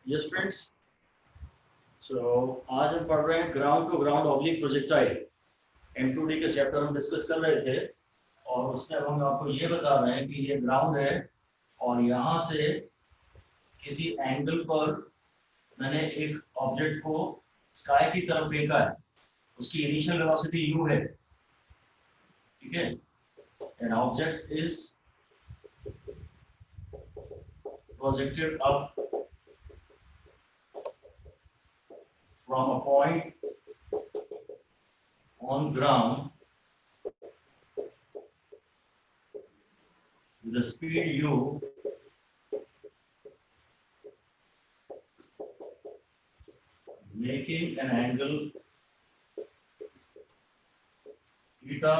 Yes friends, सो आज हम पढ़ रहे हैं ground to ground oblique projectile. M2D के चैप्टर हम डिस्कस कर रहे थे और उसमें अब हम आपको ये बता रहे हैं कि ये ग्राउंड है और यहाँ से किसी एंगल पर मैंने एक ऑब्जेक्ट को स्काई की तरफ फेंका है। उसकी इनिशियल वेलोसिटी u है, ठीक है। An object is projected up from a point on ground with the speed u making an angle theta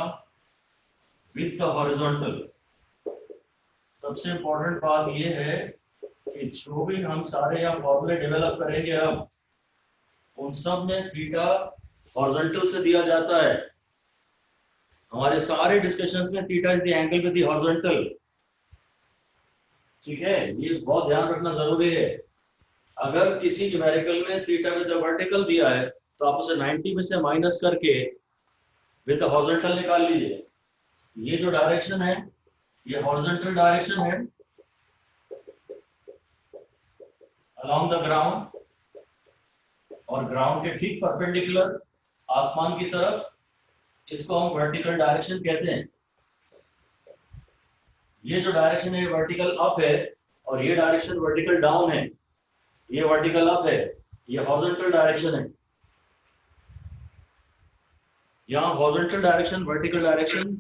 with the horizontal। सबसे इम्पोर्टेंट बात यह है कि जो भी हम सारे यहाँ फॉर्मूले डेवलप करेंगे अब उन सब में थीटा हॉरिजॉन्टल से दिया जाता है। हमारे सारे डिस्कशंस में theta is the angle with the horizontal, ठीक है। ये बहुत ध्यान रखना जरूरी है। अगर किसी न्यूमेरिकल में थीटा विद द वर्टिकल दिया है तो आप उसे 90 में से माइनस करके विद द हॉरिजॉन्टल निकाल लीजिए। ये जो डायरेक्शन है ये हॉरिजॉन्टल डायरेक्शन है अलोंग द ग्राउंड, और ग्राउंड के ठीक परपेंडिकुलर आसमान की तरफ, इसको हम वर्टिकल डायरेक्शन कहते हैं। ये जो डायरेक्शन है वर्टिकल अप है और ये डायरेक्शन वर्टिकल डाउन है। ये वर्टिकल अप है, ये हॉरिजॉन्टल डायरेक्शन है। यहाँ horizontal direction vertical direction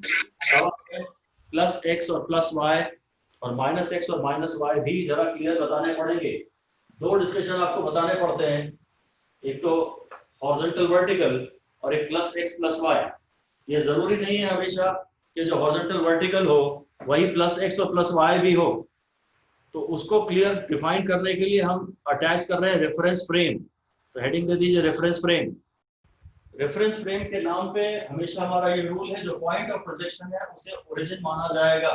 plus x और प्लस वाई और माइनस एक्स और माइनस वाई भी जरा क्लियर बताने पड़ेंगे। दो डिस्कशन आपको बताने पड़ते हैं, एक तो हॉरिजॉन्टल वर्टिकल और एक प्लस एक्स प्लस वाई। ये जरूरी नहीं है हमेशा कि जो हॉरिजॉन्टल वर्टिकल हो वही प्लस एक्स और प्लस वाई भी हो। तो उसको क्लियर डिफाइन करने के लिए हम अटैच कर रहे हैं रेफरेंस फ्रेम। तो हेडिंग दे दीजिए रेफरेंस फ्रेम। रेफरेंस फ्रेम के नाम पे हमेशा हमारा ये रूल है, जो पॉइंट ऑफ प्रोजेक्शन है उसे ओरिजिन माना जाएगा।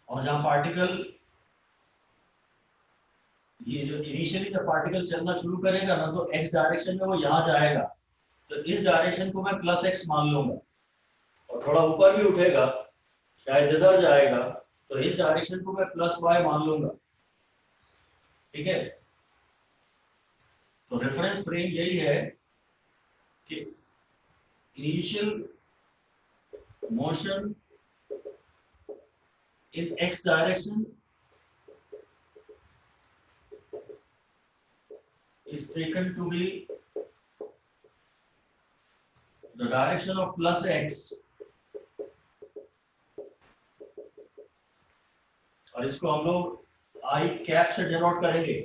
और जहां पार्टिकल ये जो इनिशियली जब पार्टिकल चलना शुरू करेगा ना तो एक्स डायरेक्शन में वो यहाँ जाएगा, तो इस डायरेक्शन को मैं प्लस एक्स मान लूंगा। और थोड़ा ऊपर भी उठेगा, शायद इधर जाएगा, तो इस डायरेक्शन को मैं प्लस वाई मान लूंगा, ठीक है। तो रेफरेंस फ्रेम यही है कि initial motion in x direction is taken to be the direction of plus x, और इसको हम लोग आई कैप से डिनोट करेंगे।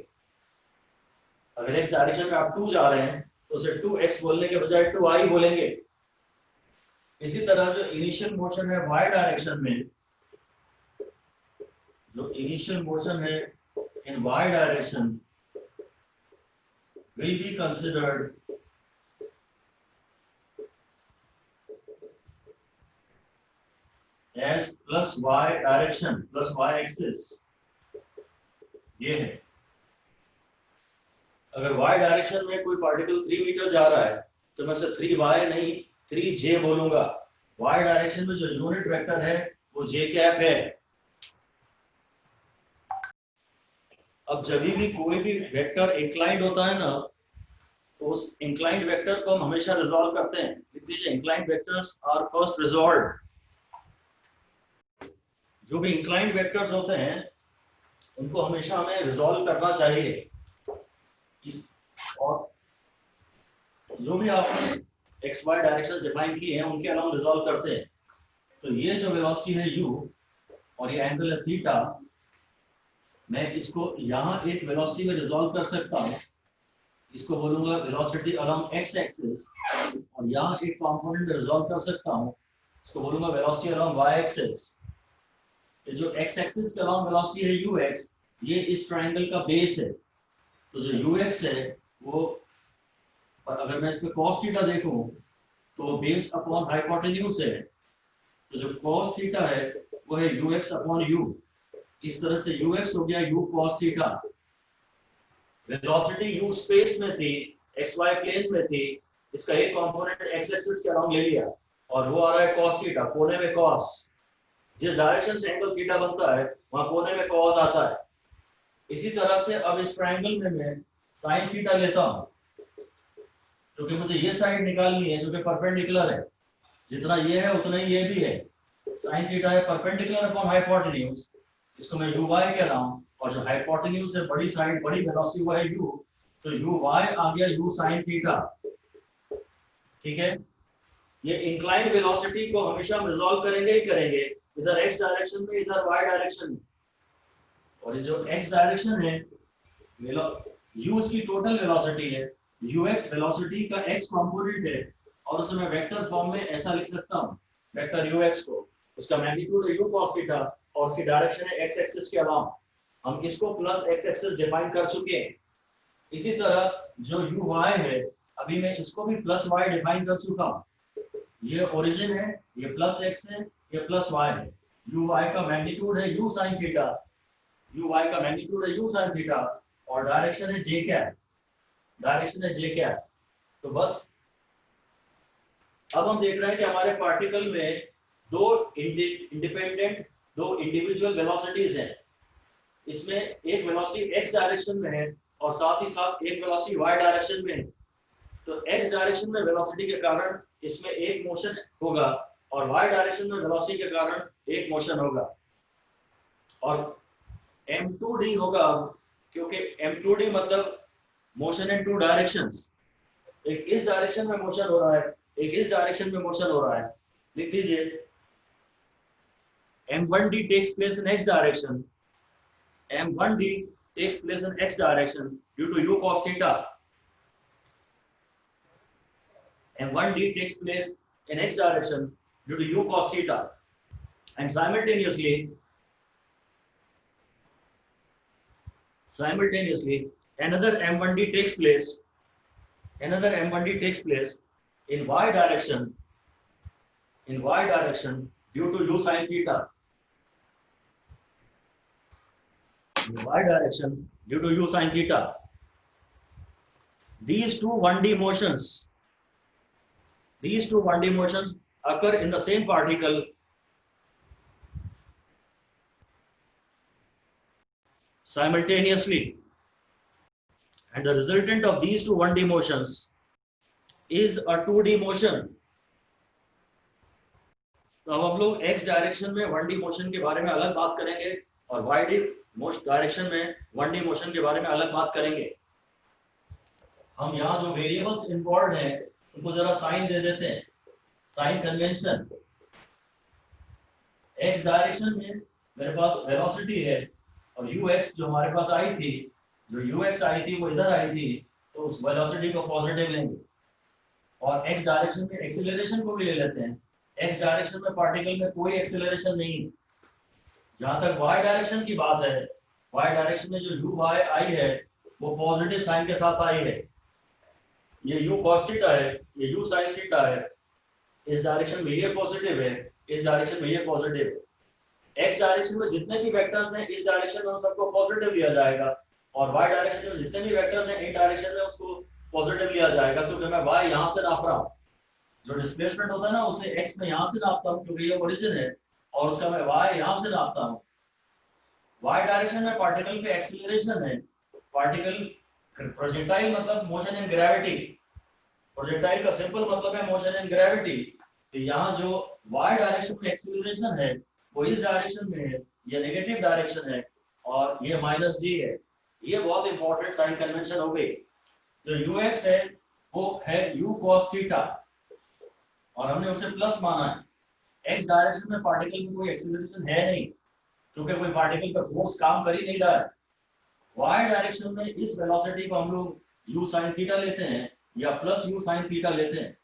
अगर x डायरेक्शन में आप 2 जा रहे हैं तो उसे 2x बोलने के बजाय 2i बोलेंगे। इसी तरह जो इनिशियल मोशन है y डायरेक्शन में, जो इनिशियल मोशन है इन y direction will be considered as plus y direction, plus y axis। ये है, अगर y डायरेक्शन में कोई पार्टिकल 3 मीटर जा रहा है तो मैं उसे 3y नहीं 3j बोलूंगा। y डायरेक्शन में जो यूनिट वेक्टर है वो j कैप है। अब जब भी कोई भी वेक्टर इंक्लाइंड होता है ना तो उस इंक्लाइंड वेक्टर को हम हमेशा रिजॉल्व करते हैं। लिख दीजिए inclined vectors are first resolved. जो भी इंक्लाइंड वेक्टर्स होते हैं उनको हमेशा हमें रिजॉल्व करना चाहिए। इस और जो भी आपने एक्स वाई डायरेक्शन डिफाइन किए हैं उनके अलावा रिजॉल्व करते हैं। तो ये जो वेलोसिटी है u और ये एंगल है थीटा, मैं इसको यहाँ एक वेलोसिटी में रिजॉल्व कर सकता हूँ। इसको बोलूंगा वेलोसिटी अलोंग एक्स एक्सिस, और यहाँ एक कंपोनेंट रिजॉल्व कर सकता हूँ, इसको बोलूंगा वेलोसिटी अलोंग वाई एक्सिस। ये जो एक्स एक्सिस के अलोंग वेलोसिटी है ux, ये इस ट्रायंगल का बेस है। तो जो ux है वो, और अगर मैं इस पे cos थीटा देखूं तो बेस अपॉन हाइपोटेन्यूज है। तो जो cos थीटा है वो है ux अपॉन u। इस तरह से ux हो गया u cos theta, velocity u space में थी, xy प्लेन में थी, इसका एक कंपोनेंट x एक्सिस के अराउंड ले लिया और वो आ रहा है cos थीटा, कोने में cos, जिस डायरेक्शन से एंगल थीटा बनता है वहां कोने में cos आता है। इसी तरह से अब इस ट्रायंगल में मैं sin थीटा लेता हूं, क्योंकि मुझे ये साइड निकालनी है जो कि परपेंडिकुलर है, जितना ये है उतना ही ये भी है। sin थीटा है परपेंडिकुलर अपॉन हाइपोटेन्यूज, इसको मैं uy कह रहा हूं, और जो हाइपोटेन्यूज से बड़ी साइड बड़ी वेलोसिटी वो है u, तो uy आ गया u sin थीटा। ठीक है, ये इंक्लाइंड वेलोसिटी को हमेशा हम रिजॉल्व करेंगे ही करेंगे, इधर x डायरेक्शन में इधर y डायरेक्शन में। और ये जो x डायरेक्शन है u इसकी टोटल वेलोसिटी है, ux वेलोसिटी का x कंपोनेंट है, और उसे मैं वेक्टर फॉर्म में ऐसा लिख सकता हूं, वेक्टर ux को, उसका मैग्नीट्यूड है u cos थीटा और उसकी डायरेक्शन है x एक्सिस के अलावा। हम इसको प्लस x एक्सिस डिफाइन कर चुके हैं। इसी तरह जो uy है, अभी मैं इसको भी प्लस y डिफाइन कर चुका हूं। ये ओरिजिन है, ये प्लस x है, ये प्लस y है। uy का मैग्नीट्यूड है u sin थीटा, uy का मैग्नीट्यूड है u sin थीटा, और डायरेक्शन है j कैप, डायरेक्शन है j कैप। तो बस अब हम देख रहे हैं कि हमारे पार्टिकल में दो इंडिपेंडेंट, दो इंडिविजुअल वेलोसिटीज हैं। इसमें एक वेलोसिटी x डायरेक्शन में है और साथ ही साथ एक वेलोसिटी y डायरेक्शन में है। तो x डायरेक्शन में वेलोसिटी के कारण इसमें एक मोशन होगा और y डायरेक्शन में वेलोसिटी के कारण एक मोशन होगा, और m2d होगा, क्योंकि m2d मतलब मोशन इन टू डायरेक्शंस। एक इस डायरेक्शन में मोशन हो रहा है, एक इस डायरेक्शन में मोशन हो रहा है। लिख दीजिए m1d takes place in x direction, m1d takes place in x direction due to u cos theta, m1d takes place in x direction due to u cos theta, and simultaneously another m1d takes place in y direction due to u sin theta, in y direction due to u sin theta. These two 1D motions occur in the same particle simultaneously, and the resultant of these two 1D motions is a 2D motion. तो अब हम लोग x direction में 1D motion के बारे में अलग बात करेंगे और y डायरेक्शन में 1D मोशन के बारे में अलग बात करेंगे। हम यहाँ जो वेरिएबल्स इन्वॉल्व हैं उनको जरा साइन दे देते हैं, साइन कन्वेंशन। x डायरेक्शन में मेरे पास वेलोसिटी है और ux जो हमारे पास आई थी, वो इधर आई थी, तो उस वेलोसिटी को पॉजिटिव लेंगे। और x डायरेक्शन में एक्सीलरेशन को भी ले लेते हैं। x डायरेक्शन में पार्टिकल में कोई एक्सीलरेशन नहीं है। जहां तक y डायरेक्शन की बात है, y डायरेक्शन में जो uy आई है वो पॉजिटिव साइन के साथ आई है। ये u cos थीटा है, ये u sin थीटा है। इस डायरेक्शन में ये पॉजिटिव है, इस डायरेक्शन में ये पॉजिटिव है। x डायरेक्शन में जितने भी वेक्टर्स हैं इस डायरेक्शन में उन सबको पॉजिटिव लिया जाएगा, और y डायरेक्शन में जितने भी वेक्टर्स हैं इन डायरेक्शन में उसको पॉजिटिव लिया जाएगा, क्योंकि मैं y यहाँ से नाप रहा हूँ। जो डिस्प्लेसमेंट होता है ना उसे x में यहाँ से नापता हूँ क्योंकि ये ओरिजिन है, और उसका मैं y यहाँ से नापता हूँ। y डायरेक्शन में पार्टिकल पे एक्सीलरेशन है, पार्टिकल प्रोजेक्टाइल मतलब मोशन इन ग्रेविटी, प्रोजेक्टाइल का सिंपल मतलब है मोशन इन ग्रेविटी। तो यहाँ जो y डायरेक्शन में एक्सीलरेशन है वो इस डायरेक्शन में है, ये नेगेटिव डायरेक्शन है और ये माइनस जी है। ये बहुत इंपॉर्टेंट साइन कन्वेंशन हो गई। जो ux है वो है u cos थीटा और हमने उसे प्लस माना है। x डायरेक्शन में पार्टिकल में कोई एक्सीलरेशन है नहीं क्योंकि कोई पार्टिकल पर फोर्स काम कर ही नहीं रहा है। y डायरेक्शन में इस वेलोसिटी को हम लोग u sin थीटा लेते हैं या प्लस u sin थीटा लेते हैं,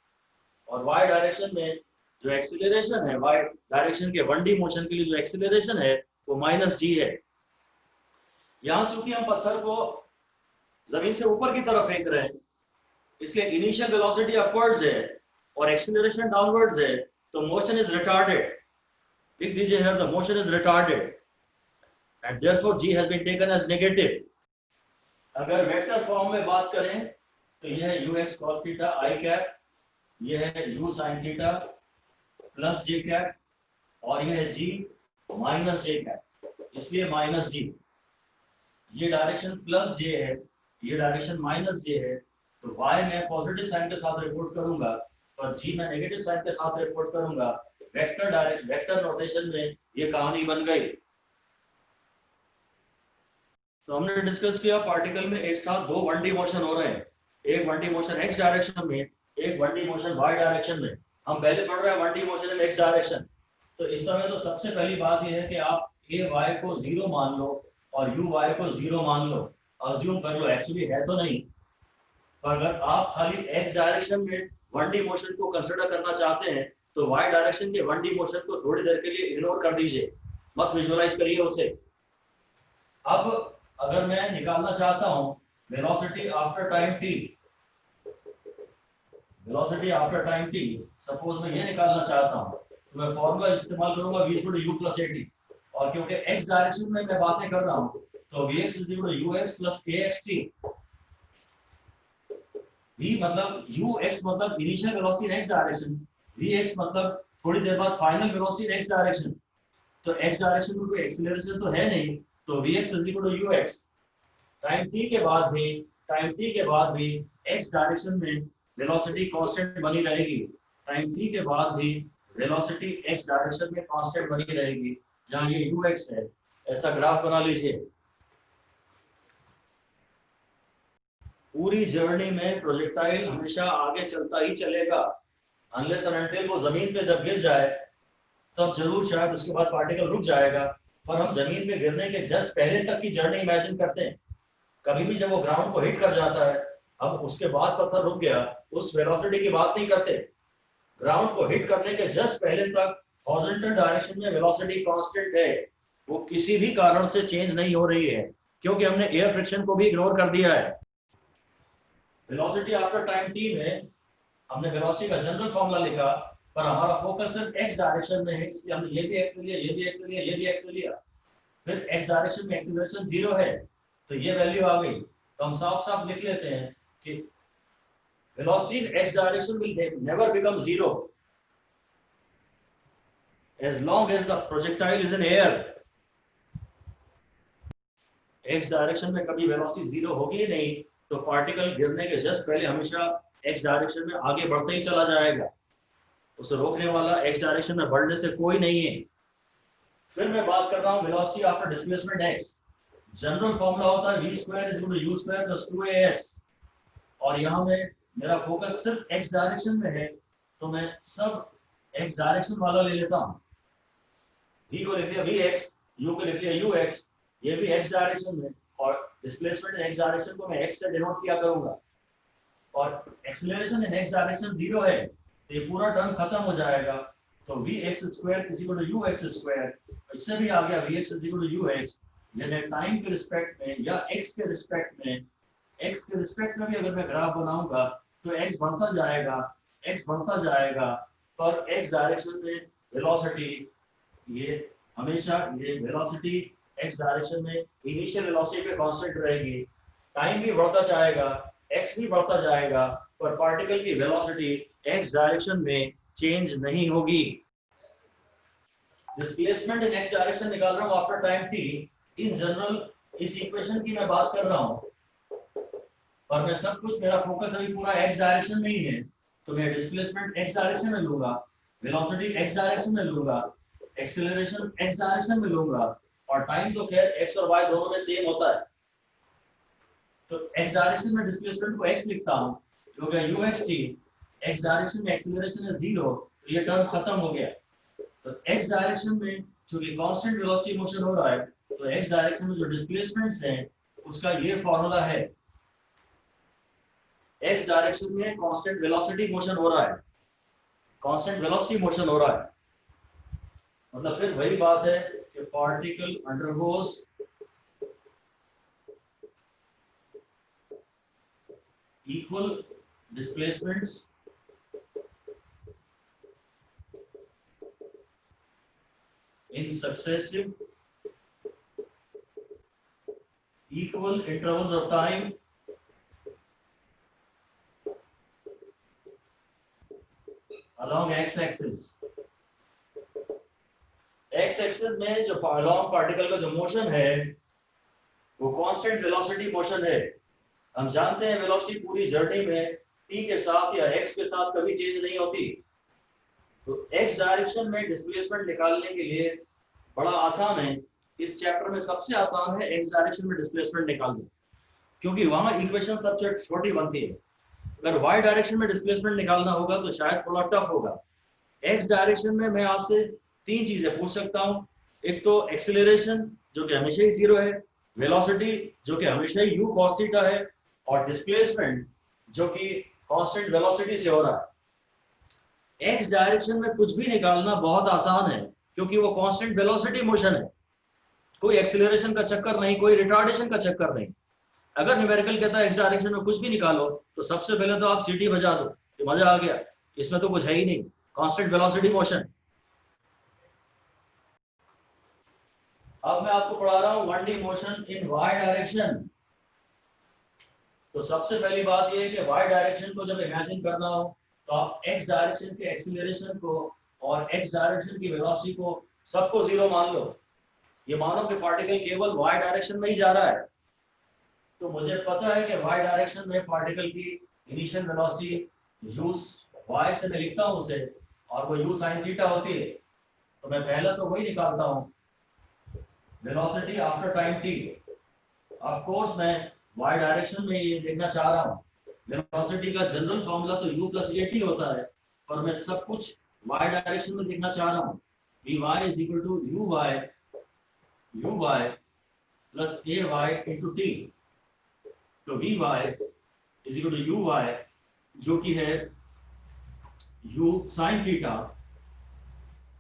और y डायरेक्शन में जो एक्सीलरेशन है, y डायरेक्शन के 1D मोशन के लिए जो एक्सीलरेशन है वो माइनस जी है। यहाँ चूंकि हम पत्थर को जमीन से ऊपर की तरफ फेंक रहे हैं इसलिए इनिशियल वेलोसिटी अपवर्ड्स है और एक्सीलरेशन डाउनवर्ड्स है, तो मोशन इज रिटार्डेड। लिख दीजिए here the motion is retarded. and therefore g has been taken as negative. अगर वेक्टर फॉर्म में बात करें तो यह है ux cos theta i cap, यह है u sin theta plus j cap, और यह है g माइनस j कैप, इसलिए माइनस जी। ये डायरेक्शन प्लस j है, ये डायरेक्शन माइनस j है, तो y मैं पॉजिटिव साइन के साथ रिपोर्ट करूंगा और g मैं नेगेटिव साइन के साथ रिपोर्ट करूंगा। वेक्टर नोटेशन में ये कहानी बन गई। तो हमने डिस्कस किया पार्टिकल में एक साथ दो 1D मोशन हो रहे हैं, एक 1D मोशन x डायरेक्शन में, एक 1D मोशन y डायरेक्शन में। हम पहले पढ़ रहे हैं 1D motion in x direction. तो इस समय तो सबसे पहली बात यह है कि आप a y को 0 मान लो और u y को 0 मान लो, अज्यूम कर लो, एक्चुअली है तो नहीं, पर अगर आप खाली x डायरेक्शन में 1D मोशन को कंसिडर करना चाहते हैं तो y डायरेक्शन के 1D मोशन को थोड़ी देर के लिए इग्नोर कर दीजिए, मत विजुअलाइज करिए उसे। अब अगर मैं निकालना चाहता हूं velocity after time t, velocity after time t, suppose मैं ये निकालना चाहता हूं तो मैं फॉर्मूला इस्तेमाल करूंगा v = u + at, और क्योंकि x डायरेक्शन में मैं बातें कर रहा हूं तो vx = ux + kxt। v मतलब ux मतलब इनिशियल वेलोसिटी इन x डायरेक्शन, vx मतलब थोड़ी देर बाद फाइनल वेलोसिटी इन x डायरेक्शन। तो x डायरेक्शन में कोई एक्सीलरेशन तो है नहीं, तो vx = ux। टाइम t के बाद भी x डायरेक्शन में वेलोसिटी कांस्टेंट बनी रहेगी, टाइम t के बाद भी वेलोसिटी x डायरेक्शन में कांस्टेंट बनी रहेगी, जहां ये ux है। ऐसा ग्राफ बना लीजिए। पूरी जर्नी में प्रोजेक्टाइल हमेशा आगे चलता ही चलेगा, अनलेस एंड अनटिल वो जमीन पे जब गिर जाए तब जरूर शायद उसके बाद पार्टिकल रुक जाएगा। पर हम जमीन पे गिरने के जस्ट पहले तक की जर्नी इमेजिन करते हैं। कभी भी जब वो ग्राउंड को हिट कर जाता है, अब उसके बाद पत्थर रुक गया, उस वेलोसिटी की बात नहीं करते। ग्राउंड को हिट करने के जस्ट पहले तक हॉरिजॉन्टल डायरेक्शन में वेलोसिटी कांस्टेंट है, वो किसी भी कारण से चेंज नहीं हो रही है, क्योंकि हमने एयर फ्रिक्शन को भी इग्नोर कर दिया है। वेलोसिटी आफ्टर टाइम t में हमने वेलोसिटी का जनरल फॉर्मूला लिखा, पर हमारा फोकस सिर्फ x डायरेक्शन में है, इसलिए हमने ये भी x ले लिया, ये भी x ले लिया, ये भी x ले लिया। फिर x डायरेक्शन में एक्सीलरेशन 0 है, तो ये वैल्यू आ गई। तो हम साफ साफ लिख लेते हैं कि velocity in x direction will never become 0 as long as the projectile is in air। x direction में कभी वेलोसिटी 0 होगी ही नहीं, तो पार्टिकल गिरने के जस्ट पहले हमेशा x डायरेक्शन में आगे बढ़ते ही चला जाएगा, उसे रोकने वाला x डायरेक्शन में बढ़ने से कोई नहीं है। फिर मैं बात कर रहा हूं velocity after displacement x। General formula होता है v² = u² + 2as, और यहां में मेरा फोकस सिर्फ x डायरेक्शन में है, तो मैं सब x डायरेक्शन वाला ले लेता हूं। v को लिख लिया vx, u को लिख लिया ux, ये भी x डायरेक्शन में, और डिस्प्लेसमेंट इन x डायरेक्शन को मैं x से डिनोट किया करूंगा, और एक्सीलरेशन इन x डायरेक्शन 0 है, तो ये पूरा टर्म खत्म हो जाएगा। तो vx² = ux², इससे भी आ गया vx = ux। यानी टाइम के रिस्पेक्ट में या x के रिस्पेक्ट में, x के रिस्पेक्ट में भी अगर मैं ग्राफ बनाऊंगा तो x बढ़ता जाएगा, पर x डायरेक्शन में वेलोसिटी, ये हमेशा ये वेलोसिटी x डायरेक्शन में इनिशियल वेलोसिटी पे कांस्टेंट रहेगी। टाइम भी बढ़ता जाएगा, x भी बढ़ता जाएगा, पर पार्टिकल की वेलोसिटी x डायरेक्शन में चेंज नहीं होगी। डिस्प्लेसमेंट इन x डायरेक्शन निकाल रहा हूं after time t। In general इस इक्वेशन की मैं बात कर रहा हूं, पर मैं सब कुछ, मेरा फोकस अभी पूरा x डायरेक्शन में ही है, तो मैं डिस्प्लेसमेंट x डायरेक्शन में लूंगा, वेलोसिटी x डायरेक्शन में लूंगा, एक्सीलरेशन x डायरेक्शन में लूंगा, और टाइम तो खैर x और y दोनों में सेम होता है। तो x डायरेक्शन में डिस्प्लेसमेंट को x लिखता हूं, जो हो गया uxt। x डायरेक्शन में एक्सीलरेशन है 0, तो ये टर्म खत्म हो गया। तो x डायरेक्शन में चूंकि कांस्टेंट वेलोसिटी मोशन हो रहा है, तो x डायरेक्शन में जो डिस्प्लेसमेंट्स हैं उसका ये फॉर्मूला है। x डायरेक्शन में कांस्टेंट वेलोसिटी मोशन हो रहा है, कांस्टेंट वेलोसिटी मोशन हो रहा है, मतलब फिर वही बात है कि particle undergoes equal displacements in successive equal intervals of time along x-axis. x-axis में जो along पार्टिकल का जो मोशन है वो कांस्टेंट वेलोसिटी मोशन है। हम जानते हैं वेलोसिटी पूरी जर्नी में t के साथ या x के साथ कभी चेंज नहीं होती। तो x डायरेक्शन में डिस्प्लेसमेंट निकालने के लिए बड़ा आसान है, इस चैप्टर में सबसे आसान है x डायरेक्शन में डिस्प्लेसमेंट निकालना, क्योंकि वहां इक्वेशन सब छोटी बनती है। अगर y डायरेक्शन में डिस्प्लेसमेंट निकालना होगा तो शायद थोड़ा टफ होगा। x डायरेक्शन में मैं आपसे तीन चीजें पूछ सकता हूं, एक तो एक्सेलरेशन जो कि हमेशा ही जीरो है, वेलोसिटी जो कि हमेशा ही u cos थीटा है, और डिस्प्लेसमेंट जो कि कांस्टेंट वेलोसिटी से हो रहा है। x डायरेक्शन में कुछ भी निकालना बहुत आसान है, क्योंकि वो कांस्टेंट वेलोसिटी मोशन है, कोई एक्सेलरेशन का चक्कर नहीं, कोई रिटार्डेशन का चक्कर नहीं। अगर न्यूमेरिकल कहता है x डायरेक्शन में कुछ भी निकालो तो सबसे पहले तो आप सीटी बजा दो कि मजा आ गया, इसमें तो कुछ है ही नहीं, कांस्टेंट वेलोसिटी मोशन। अब मैं आपको पढ़ा रहा हूं 1D motion in y direction. तो सबसे पहली बात यह है कि y डायरेक्शन को जब इमेजिन करना हो तो आप x डायरेक्शन के एक्सीलरेशन को और x डायरेक्शन की वेलोसिटी को सबको जीरो मान लो। ये मानो कि पार्टिकल केवल y डायरेक्शन में ही जा रहा है। तो मुझे पता है कि y डायरेक्शन में पार्टिकल की इनिशियल वेलोसिटी u y से मैं लिखता हूं उसे, और वो u sin थीटा होती है। तो मैं पहले तो वही निकालता हूं, velocity after time t। Of course मैं y डायरेक्शन में ये देखना चाह रहा हूं। वेलोसिटी का जनरल फॉर्मूला तो u प्लस at होता है, पर मैं सब कुछ y डायरेक्शन में देखना चाह रहा हूं। vy is equal to uy plus ay into t। तो vy is equal to uy जो कि है u sin थीटा।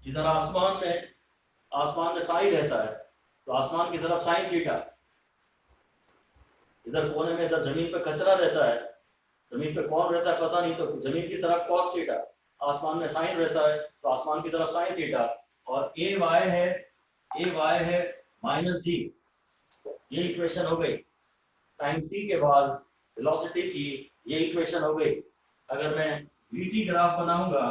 इधर आसमान में साई रहता है, तो आसमान की तरफ sin थीटा, इधर कोने में इधर जमीन पे कचरा रहता है, जमीन पे कौन रहता है पता नहीं, तो जमीन की तरफ cos थीटा, आसमान में साइन रहता है तो आसमान की तरफ sin थीटा, और a y है माइनस जी। ये इक्वेशन हो गई टाइम t के बाद वेलोसिटी की, ये इक्वेशन हो गई। अगर मैं vt ग्राफ बनाऊंगा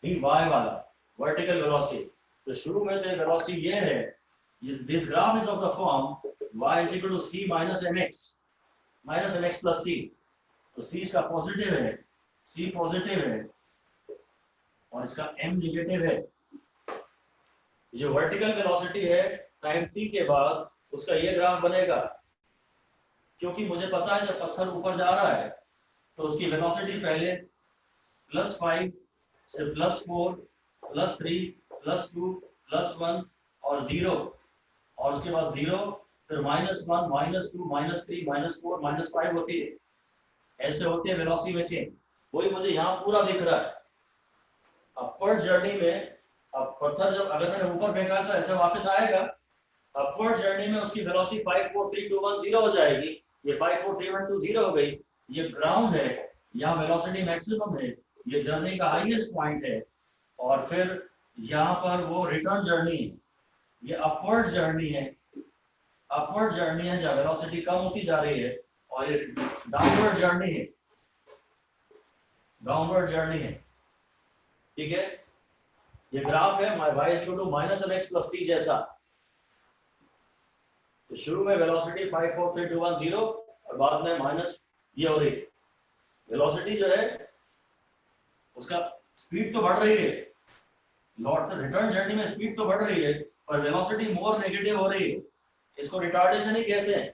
vy वाला वर्टिकल वेलोसिटी, तो शुरू में तो वेलोसिटी ये है, this graph is of the form y is equal to c minus mx plus c। तो c इसका पॉजिटिव है, c पॉजिटिव है और इसका m नेगेटिव है। जो वर्टिकल वेलोसिटी है टाइम t के बाद उसका ये ग्राफ बनेगा, क्योंकि मुझे पता है जब पत्थर ऊपर जा रहा है तो उसकी वेलोसिटी पहले +5 से +4 +3 +2 +1 और 0, और उसके बाद 0 फिर -1 -2 -3 -4 -5 होती है। ऐसे होते हैं वेलोसिटी में चेंज। वही मुझे यहाँ पूरा दिख रहा है। अपवर्ड जर्नी में अब पत्थर जब अगर मैंने ऊपर फेंका तो ऐसे वापस आएगा, अपवर्ड जर्नी में उसकी वेलोसिटी 5 4 3 2 1 0 हो जाएगी। ये 5 4 3 1 2 0 हो गई। ये ग्राउंड है, यहाँ वेलोसिटी मैक्सिमम है, ये जर्नी का हाईएस्ट पॉइंट है, और फिर यहाँ पर वो रिटर्न जर्नी है, ये अपवर्ड जर्नी है। अपवर्ड जर्नी है जहाँ वेलोसिटी कम होती जा रही है, और ये डाउनवर्ड जर्नी है, डाउनवर्ड जर्नी है। ठीक है, ये ग्राफ है y is equal to -mx plus c जैसा। तो शुरू में वेलोसिटी 5 4 3 2 1 0 और बाद में माइनस ये हो रही है। वेलोसिटी जो है उसका स्पीड तो बढ़ रही है, लौट रिटर्न जर्नी में स्पीड तो बढ़ रही है, पर वेलोसिटी मोर नेगेटिव हो रही है। इसको रिटार्डेशन ही कहते हैं।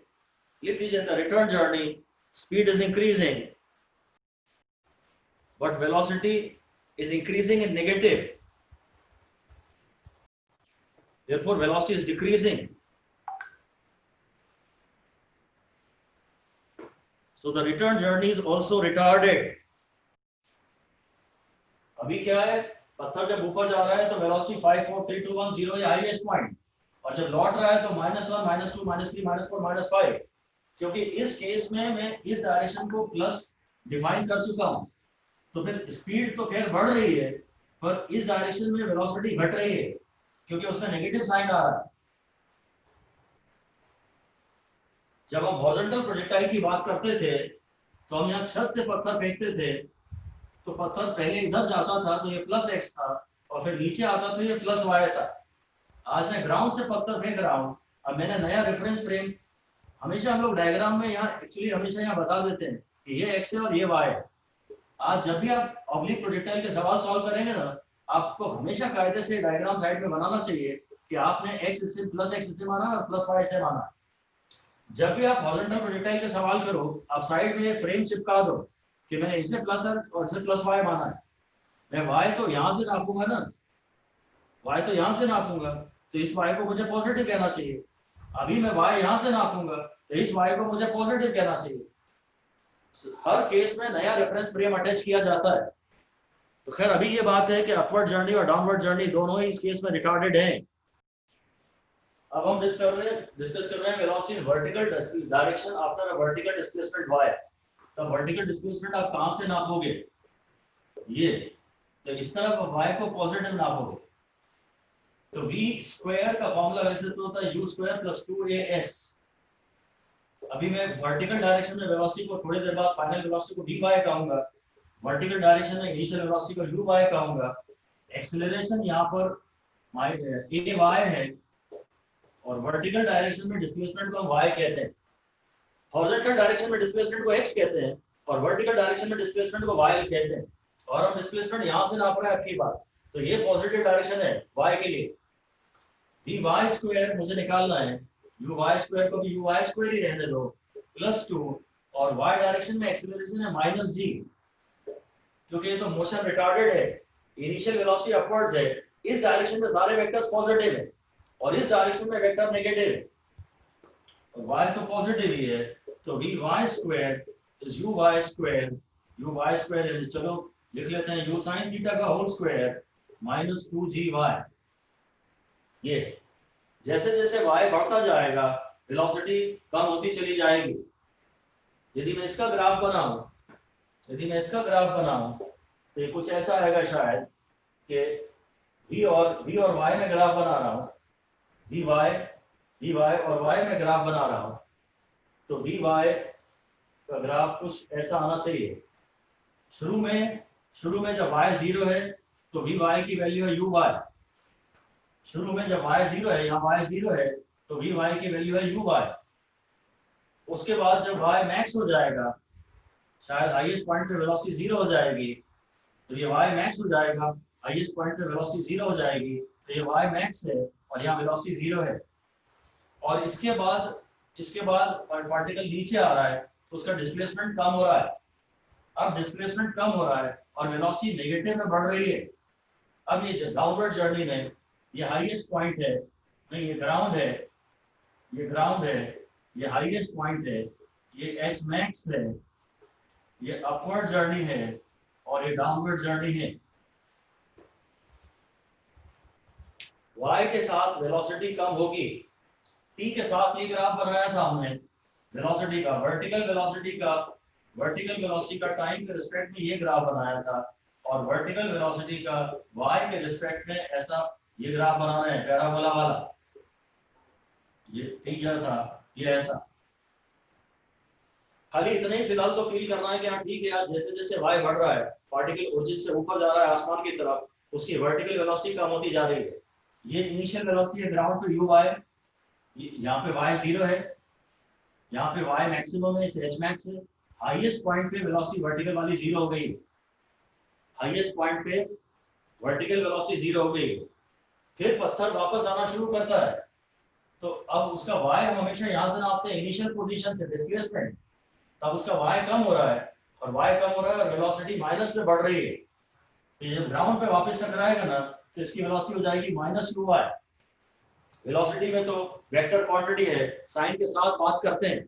लिख दीजिए, the return journey speed is increasing but velocity is increasing in negative, therefore velocity is decreasing, so the return journey is also retarded। अभी क्या है, पत्थर जब ऊपर जा रहा है तो वेलोसिटी 5 4 3 2 1 0 या हाईएस्ट पॉइंट, और जब लौट रहा है तो -1 -2 -3 -4 -5। क्योंकि इस केस में मैं इस डायरेक्शन को प्लस डिफाइन कर चुका हूं, तो फिर स्पीड तो खैर बढ़ रही है, पर इस डायरेक्शन में वेलोसिटी घट रही है क्योंकि उसमें नेगेटिव साइन आ रहा है। जब हम हॉरिजॉन्टल प्रोजेक्टाइल की बात करते थे तो हम यहाँ छत से पत्थर फेंकते थे, तो पत्थर पहले इधर जाता था तो ये प्लस एक्स था, और फिर नीचे आता तो ये प्लस वाई था। आज मैं ग्राउंड से पत्थर फेंक रहा हूँ, अब मैंने नया रेफरेंस फ्रेम, हमेशा हम लोग डायग्राम में यहाँ एक्चुअली हमेशा यहाँ बता देते हैं कि ये एक्स है और ये वाई है। आज जब भी आप ऑब्लिक प्रोजेक्टाइल के सवाल सॉल्व करेंगे ना, आपको हमेशा कायदे से डायग्राम साइड में बनाना चाहिए कि आपने एक्स इसे प्लस एक्स इसे माना और प्लस वाई से माना। जब भी आप हॉरिजॉन्टल प्रोजेक्टाइल के सवाल करो, आप साइड में फ्रेम चिपका दो कि मैंने इसे प्लस और इसे प्लस वाई माना है। मैं वाई तो यहां से नापूंगा ना, वाई तो यहां से नापूंगा, तो इस वाई को मुझे पॉजिटिव कहना चाहिए। अभी मैं वाई यहां से नापूंगा तो इस वाई को मुझे पॉजिटिव कहना चाहिए। हर केस में नया रेफरेंस फ्रेम अटैच किया जाता है। तो खैर अभी ये बात है कि अपवर्ड जर्नी और डाउनवर्ड जर्नी दोनों ही इस केस में रिकॉर्डेड है। अब हम डिस्कस कर रहे हैं velocity in vertical direction after a vertical displacement y। तो वर्टिकल डिस्प्लेसमेंट आप कहां से नापोगे, ये तो इस तरफ y को पॉजिटिव नापोगे, तो v स्क्वायर का फॉर्मूला वैसे तो होता है u स्क्वायर प्लस 2as। अभी मैं वर्टिकल डायरेक्शन में वेलोसिटी को थोड़ी देर बाद फाइनल वेलोसिटी को vy कहूंगा, वर्टिकल डायरेक्शन में इनिशियल वेलोसिटी को uy कहूंगा। एक्सेलरेशन यहाँ पर ay है और वर्टिकल डायरेक्शन में डिस्प्लेसमेंट को हम y कहते हैं। हॉरिजॉन्टल डायरेक्शन में डिस्प्लेसमेंट को x कहते हैं और वर्टिकल डायरेक्शन में डिस्प्लेसमेंट को y कहते हैं। और हम डिस्प्लेसमेंट यहां से नाप रहे हैं आपकी बात, तो ये पॉजिटिव डायरेक्शन है y के लिए। vy स्क्वायर मुझे निकालना है, uy स्क्वायर को भी uy स्क्वायर ही रहने दो प्लस 2, और y डायरेक्शन में एक्सेलरेशन है माइनस g, क्योंकि ये तो मोशन रिटार्डेड है, इनिशियल वेलोसिटी अपवर्ड्स है, इस डायरेक्शन में सारे वेक्टर्स पॉजिटिव है और इस डायरेक्शन में वेक्टर नेगेटिव है, y तो पॉजिटिव ही है, तो vy square is uy square, uy square चलो लिख लेते हैं u sin थीटा का होल स्क्वायर माइनस 2gy। ये जैसे जैसे y बढ़ता जाएगा वेलोसिटी कम होती चली जाएगी। यदि मैं इसका ग्राफ बनाऊं, तो ये कुछ ऐसा आएगा शायद कि v और y में ग्राफ बना रहा हूं, vy और y में ग्राफ बना रहा हूं, तो vy का ग्राफ कुछ ऐसा आना चाहिए। शुरू में जब y 0 है तो vy की वैल्यू है uy। शुरू में जब y 0 है, यहाँ y 0 है, तो vy की वैल्यू है uy। उसके बाद जब y मैक्स हो जाएगा, शायद हाईएस्ट पॉइंट पे वेलोसिटी 0 हो जाएगी, तो ये y मैक्स हो जाएगा, हाईएस्ट पॉइंट पे वेलोसिटी 0 हो जाएगी, तो ये y मैक्स है और यहाँ वेलोसिटी 0 है। और इसके बाद पार्टिकल नीचे आ रहा है तो उसका डिस्प्लेसमेंट कम हो रहा है। अब डिस्प्लेसमेंट कम हो रहा है और वेलोसिटी नेगेटिव में बढ़ रही है। अब ये डाउनवर्ड जर्नी में ये हाईएस्ट पॉइंट है, नहीं ये ग्राउंड है, ये हाईएस्ट पॉइंट है, ये एच मैक्स है, ये अपवर्ड जर्नी है और ये डाउनवर्ड जर्नी है। y के साथ वेलोसिटी कम होगी, t के साथ ये ग्राफ बनाया था हमने वेलोसिटी का, वर्टिकल वेलोसिटी का टाइम के रिस्पेक्ट में ये ग्राफ बनाया था, और वर्टिकल वेलोसिटी का y के रिस्पेक्ट में ऐसा ये ग्राफ बनाना है पैराबोला वाला, ये ठीक था, ये ऐसा। खाली इतना ही फिलहाल तो फील करना है कि हाँ ठीक है यार, जैसे जैसे y बढ़ रहा है, पार्टिकल ओरिजिन से ऊपर जा रहा है आसमान की तरफ, उसकी वर्टिकल वेलोसिटी कम होती जा रही है। ये इनिशियल वेलोसिटी है ग्राउंड टू uy, यहाँ पे y 0 है, यहाँ पे y मैक्सिमम है, h मैक्स है, हाईएस्ट पॉइंट पे वेलोसिटी वर्टिकल वाली 0 हो गई, हाईएस्ट पॉइंट पे वर्टिकल वेलोसिटी 0 हो गई। फिर पत्थर वापस आना शुरू करता है, तो अब उसका y हम हमेशा यहाँ से नापते हैं इनिशियल पोजीशन से डिस्प्लेसमेंट, तब उसका y कम हो रहा है और वेलोसिटी माइनस में बढ़ रही है। तो जब ग्राउंड पे वापस टकराएगा ना तो इसकी वेलोसिटी हो जाएगी माइनस 2y। वेलोसिटी में तो वेक्टर क्वांटिटी है, साइन के साथ बात करते हैं।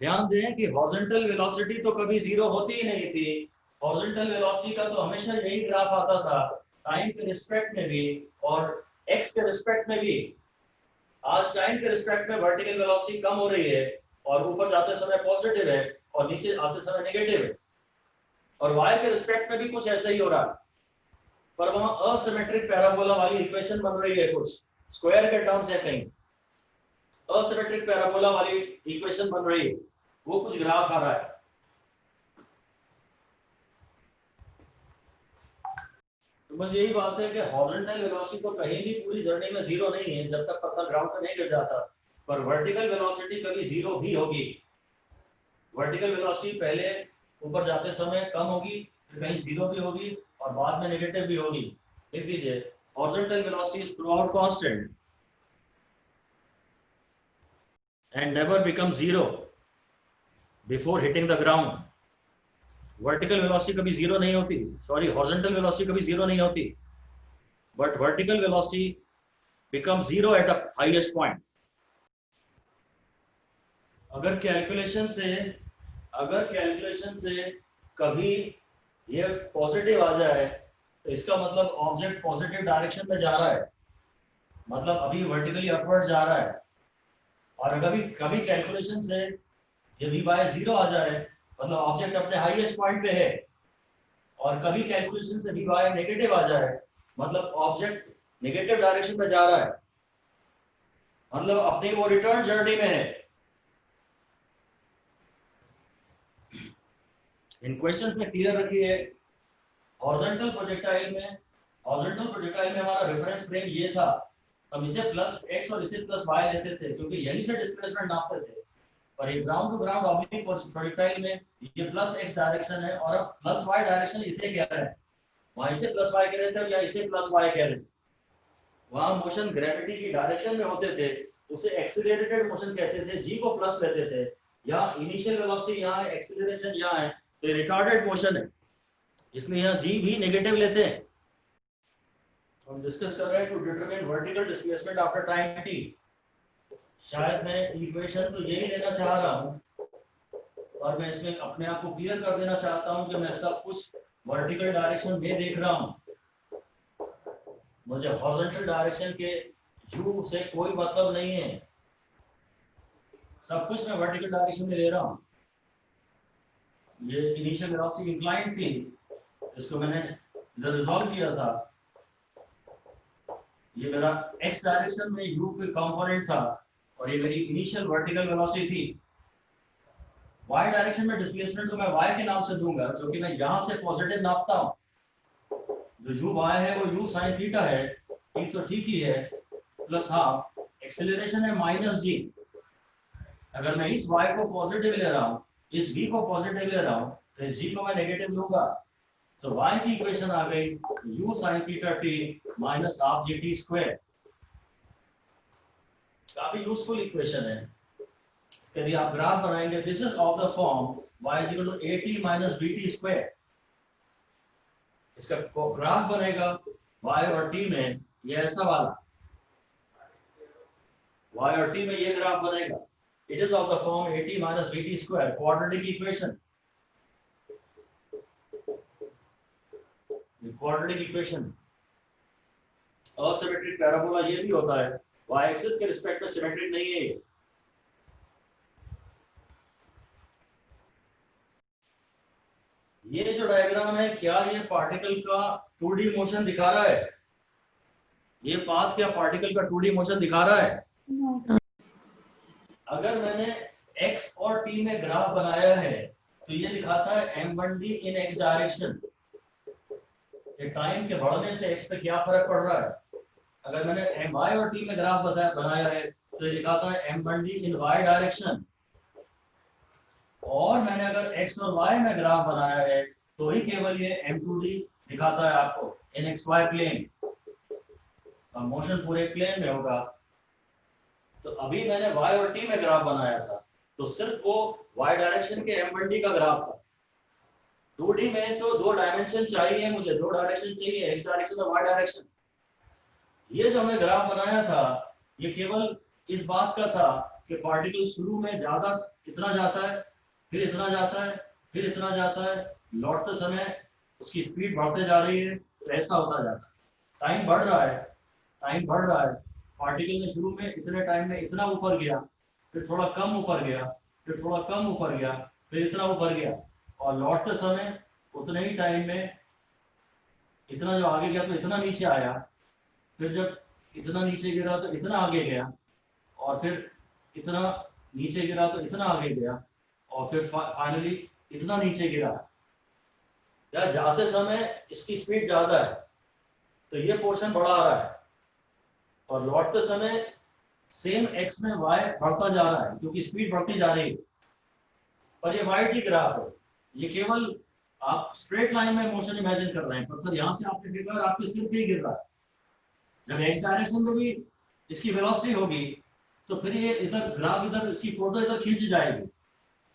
ध्यान दें कि हॉरिजॉन्टल वेलोसिटी तो कभी 0 होती ही नहीं थी, हॉरिजॉन्टल वेलोसिटी का तो हमेशा यही ग्राफ आता था, टाइम के रिस्पेक्ट में भी और x के रिस्पेक्ट में भी। आज टाइम के रिस्पेक्ट में वर्टिकल वेलोसिटी कम हो रही है और ऊपर जाते समय पॉजिटिव है और नीचे आते समय नेगेटिव है, और y के रिस्पेक्ट में भी कुछ ऐसा ही हो रहा है, पर वहां असिमेट्रिक पैराबोला वाली इक्वेशन बन रही है, कुछ स्क्वायर के टर्म्स है, कहीं असिमेट्रिक पैराबोला वाली इक्वेशन बन रही है, वो कुछ ग्राफ आ रहा है। तो बस यही बात है कि हॉरिजॉन्टल वेलोसिटी तो कहीं भी पूरी जर्नी में जीरो नहीं है जब तक पत्थर ग्राउंड पे नहीं गिर जाता, पर वर्टिकल वेलोसिटी कभी जीरो भी होगी। वर्टिकल वेलोसिटी पहले ऊपर जाते समय कम होगी, फिर कहीं जीरो भी होगी और बाद में नेगेटिव भी होगी। लिख दीजिए, horizontal velocity is throughout constant and never become zero before hitting the ground. Vertical velocity कभी जीरो नहीं होती, सॉरी हॉरिजॉन्टल वेलोसिटी कभी जीरो नहीं होती, but vertical velocity become zero at the highest point. अगर कैलकुलेशन से कभी ये पॉजिटिव आ जाए तो इसका मतलब ऑब्जेक्ट पॉजिटिव डायरेक्शन में जा रहा है, मतलब अभी वर्टिकली अपवर्ड जा रहा है। और कभी कैलकुलेशन से ये वी बाय जीरो आ जाए मतलब ऑब्जेक्ट अपने हाईएस्ट पॉइंट पे है, और कभी कैलकुलेशन से वी बाय नेगेटिव आ जाए मतलब ऑब्जेक्ट नेगेटिव डायरेक्शन में जा रहा है, मतलब अपनी वो रिटर्न जर्नी में है। इन क्वेश्चंस में क्लियर रखिए, हॉरिजॉन्टल प्रोजेक्टाइल में हमारा रेफरेंस फ्रेम ये था, हम इसे प्लस एक्स और इसे प्लस वाई लेते थे क्योंकि यहीं से डिस्प्लेसमेंट नापते थे। पर ये ground to ground oblique projectile में ये प्लस एक्स डायरेक्शन है और अब प्लस वाई डायरेक्शन इसे कह रहे हैं, वहां इसे प्लस वाई कह रहे थे या इसे प्लस वाई कह रहे थे। वहां मोशन ग्रेविटी की डायरेक्शन में होते थे, उसे एक्सीलरेटेड मोशन कहते थे, जी को प्लस लेते थे, या इनिशियल वेलोसिटी यहाँ है, एक्सीलरेशन यहाँ है, तो रिटार्डेड मोशन है, इसलिए यहाँ जी भी नेगेटिव लेते हैं। हम डिस्कस कर रहे हैं to determine vertical displacement after time t. शायद मैं इक्वेशन तो यही लेना चाह रहा हूँ और मैं इसमें अपने आप को क्लियर कर देना चाहता हूँ कि मैं सब कुछ वर्टिकल डायरेक्शन में देख रहा हूँ, मुझे हॉरिजॉन्टल डायरेक्शन के यू से कोई मतलब नहीं है, सब कुछ मैं वर्टिकल डायरेक्शन में ले रहा हूँ। ये इनिशियल वेलोसिटी इंक्लाइंड थी, इसको मैंने इधर रिजॉल्व किया था, ये मेरा एक्स डायरेक्शन में यू के कंपोनेंट था और ये मेरी इनिशियल वर्टिकल वेलोसिटी थी। वाई डायरेक्शन में डिस्प्लेसमेंट को मैं वाई के नाम से दूंगा जो कि मैं यहां से पॉजिटिव नापता हूं। जो यू वाई है वो यू साइन थीटा है, टी तो ठीक ही है, प्लस हाफ एक्सेलरेशन है माइनस जी। अगर मैं इस वाई को पॉजिटिव ले रहा हूं, इस v को पॉजिटिव ले रहा हूं, तो इस g को मैं नेगेटिव लूंगा। तो y की इक्वेशन आ गई u sin theta t minus half gt square. काफी यूजफुल इक्वेशन है। यदि आप ग्राफ बनाएंगे, this is of the form y is equal to at minus bt square. इसका ग्राफ बनेगा y और t में, ये ऐसा वाला y और t में ये ग्राफ बनेगा। It is of the form at minus bt square, quadratic equation. Quadratic equation. Asymmetric parabola ये भी होता है, y एक्सिस के रिस्पेक्ट में सिमेट्रिक नहीं है ये। ये जो डायग्राम है, क्या ये पार्टिकल का 2D मोशन दिखा रहा है? ये पाथ क्या पार्टिकल का 2D मोशन दिखा रहा है? अगर मैंने x और t में ग्राफ बनाया है तो ये दिखाता है m1d इन x डायरेक्शन, टाइम के बढ़ने से x पे क्या फर्क पड़ रहा है। अगर मैंने y और t में ग्राफ बनाया है तो ये दिखाता है m1d इन y डायरेक्शन, और मैंने अगर x और y में ग्राफ बनाया है तो ही केवल ये m2d दिखाता है आपको इन xy प्लेन। मोशन पूरे प्लेन में होगा। तो अभी मैंने y और t में ग्राफ बनाया था तो सिर्फ वो y डायरेक्शन के m1d का ग्राफ था। 2D में तो दो डायमेंशन चाहिए, मुझे दो डायरेक्शन चाहिए, x डायरेक्शन और y डायरेक्शन। ये जो हमने ग्राफ बनाया था ये केवल इस बात का था कि पार्टिकल शुरू में ज्यादा इतना जाता है, फिर इतना जाता है, फिर इतना जाता है, लौटते समय उसकी स्पीड बढ़ते जा रही है, तो ऐसा होता जाता है। टाइम बढ़ रहा है, टाइम बढ़ रहा है, पार्टिकल ने शुरू में इतने टाइम में इतना ऊपर गया, फिर थोड़ा कम ऊपर गया, फिर थोड़ा कम ऊपर गया, फिर इतना ऊपर गया, और लौटते समय उतने ही टाइम में इतना जो आगे गया तो इतना नीचे आया, फिर जब इतना नीचे गिरा तो इतना आगे गया, और फिर इतना नीचे गिरा तो इतना आगे गया, और फिर फाइनली इतना नीचे गिरा, या जाते समय इसकी स्पीड ज्यादा है तो ये पोर्शन बड़ा आ रहा है, और लौटते समय सेम एक्स में वाई बढ़ता जा रहा है क्योंकि स्पीड बढ़ती जा रही है। पर ये वाई टी ग्राफ है, ये केवल आप स्ट्रेट लाइन में मोशन इमेजिन कर रहे हैं, पत्थर यहां से आपके गिर रहा है, आपके सिर पे ही गिर रहा है। जब एक्स डायरेक्शन में भी इसकी वेलोसिटी होगी तो फिर ये इधर ग्राफ, इधर इसकी फोटो इधर खींच जाएगी।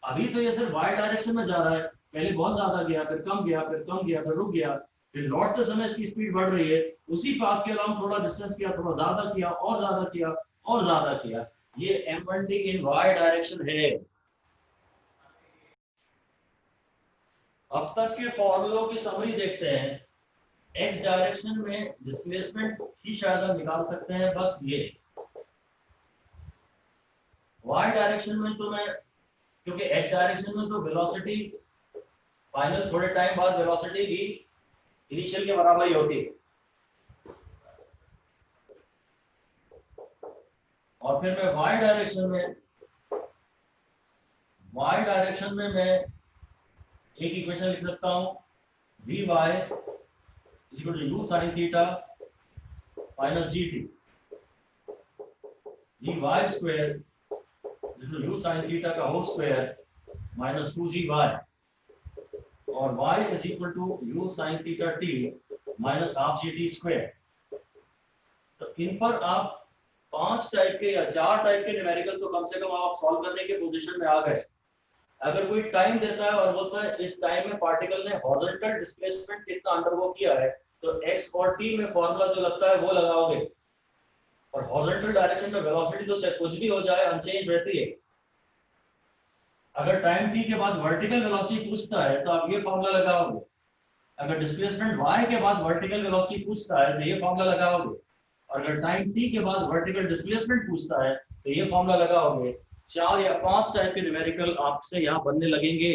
अभी तो ये सिर्फ वाई डायरेक्शन में जा रहा है, पहले बहुत ज्यादा गया, फिर कम गया, फिर कम गया, फिर रुक गया, फिर लौटते समय इसकी स्पीड बढ़ रही है। उसी पाथ के अलावा थोड़ा डिस्टेंस किया, थोड़ा ज्यादा किया, और ज्यादा किया, और ज्यादा किया। ये m1t इन वाई डायरेक्शन है। अब तक के फॉर्मूलों की समरी देखते हैं। एक्स डायरेक्शन में डिस्प्लेसमेंट ही शायद हम निकाल सकते हैं, बस ये। वाई डायरेक्शन में तो मैं, क्योंकि एक्स डायरेक्शन में तो वेलोसिटी फाइनल थोड़े टाइम बाद वेलोसिटी भी इनिशियल के बराबर ही होती है, और फिर मैं वाई डायरेक्शन में मैं एक इक्वेशन लिख सकता हूं, v y is equal to u sine theta minus g t, v y square is equal to u sine theta का होल स्क्वायर माइनस 2g/y, और y is equal to u sine theta t minus half g t square. तो इन पर आप 5 type के या 4 type के numerical तो कम से कम आप सॉल्व करने के पोजीशन में आ गए। अगर कोई टाइम देता है और बोलता है इस टाइम में पार्टिकल ने हॉरिजॉन्टल डिस्प्लेसमेंट कितना अंडरगो किया है, तो x और t में फॉर्मूला जो लगता है वो लगाओगे, और हॉरिजॉन्टल डायरेक्शन में वेलोसिटी तो चाहे कुछ भी हो जाए अनचेंज रहती है। अगर टाइम t के बाद वर्टिकल वेलोसिटी पूछता है तो आप ये फॉर्मूला लगाओगे। अगर डिस्प्लेसमेंट y के बाद वर्टिकल वेलोसिटी पूछता है तो ये फॉर्मूला लगाओगे, और अगर टाइम t के बाद वर्टिकल डिस्प्लेसमेंट पूछता है तो ये फॉर्मूला लगाओगे। 4 या 5 टाइप के न्यूमेरिकल आपसे यहाँ बनने लगेंगे।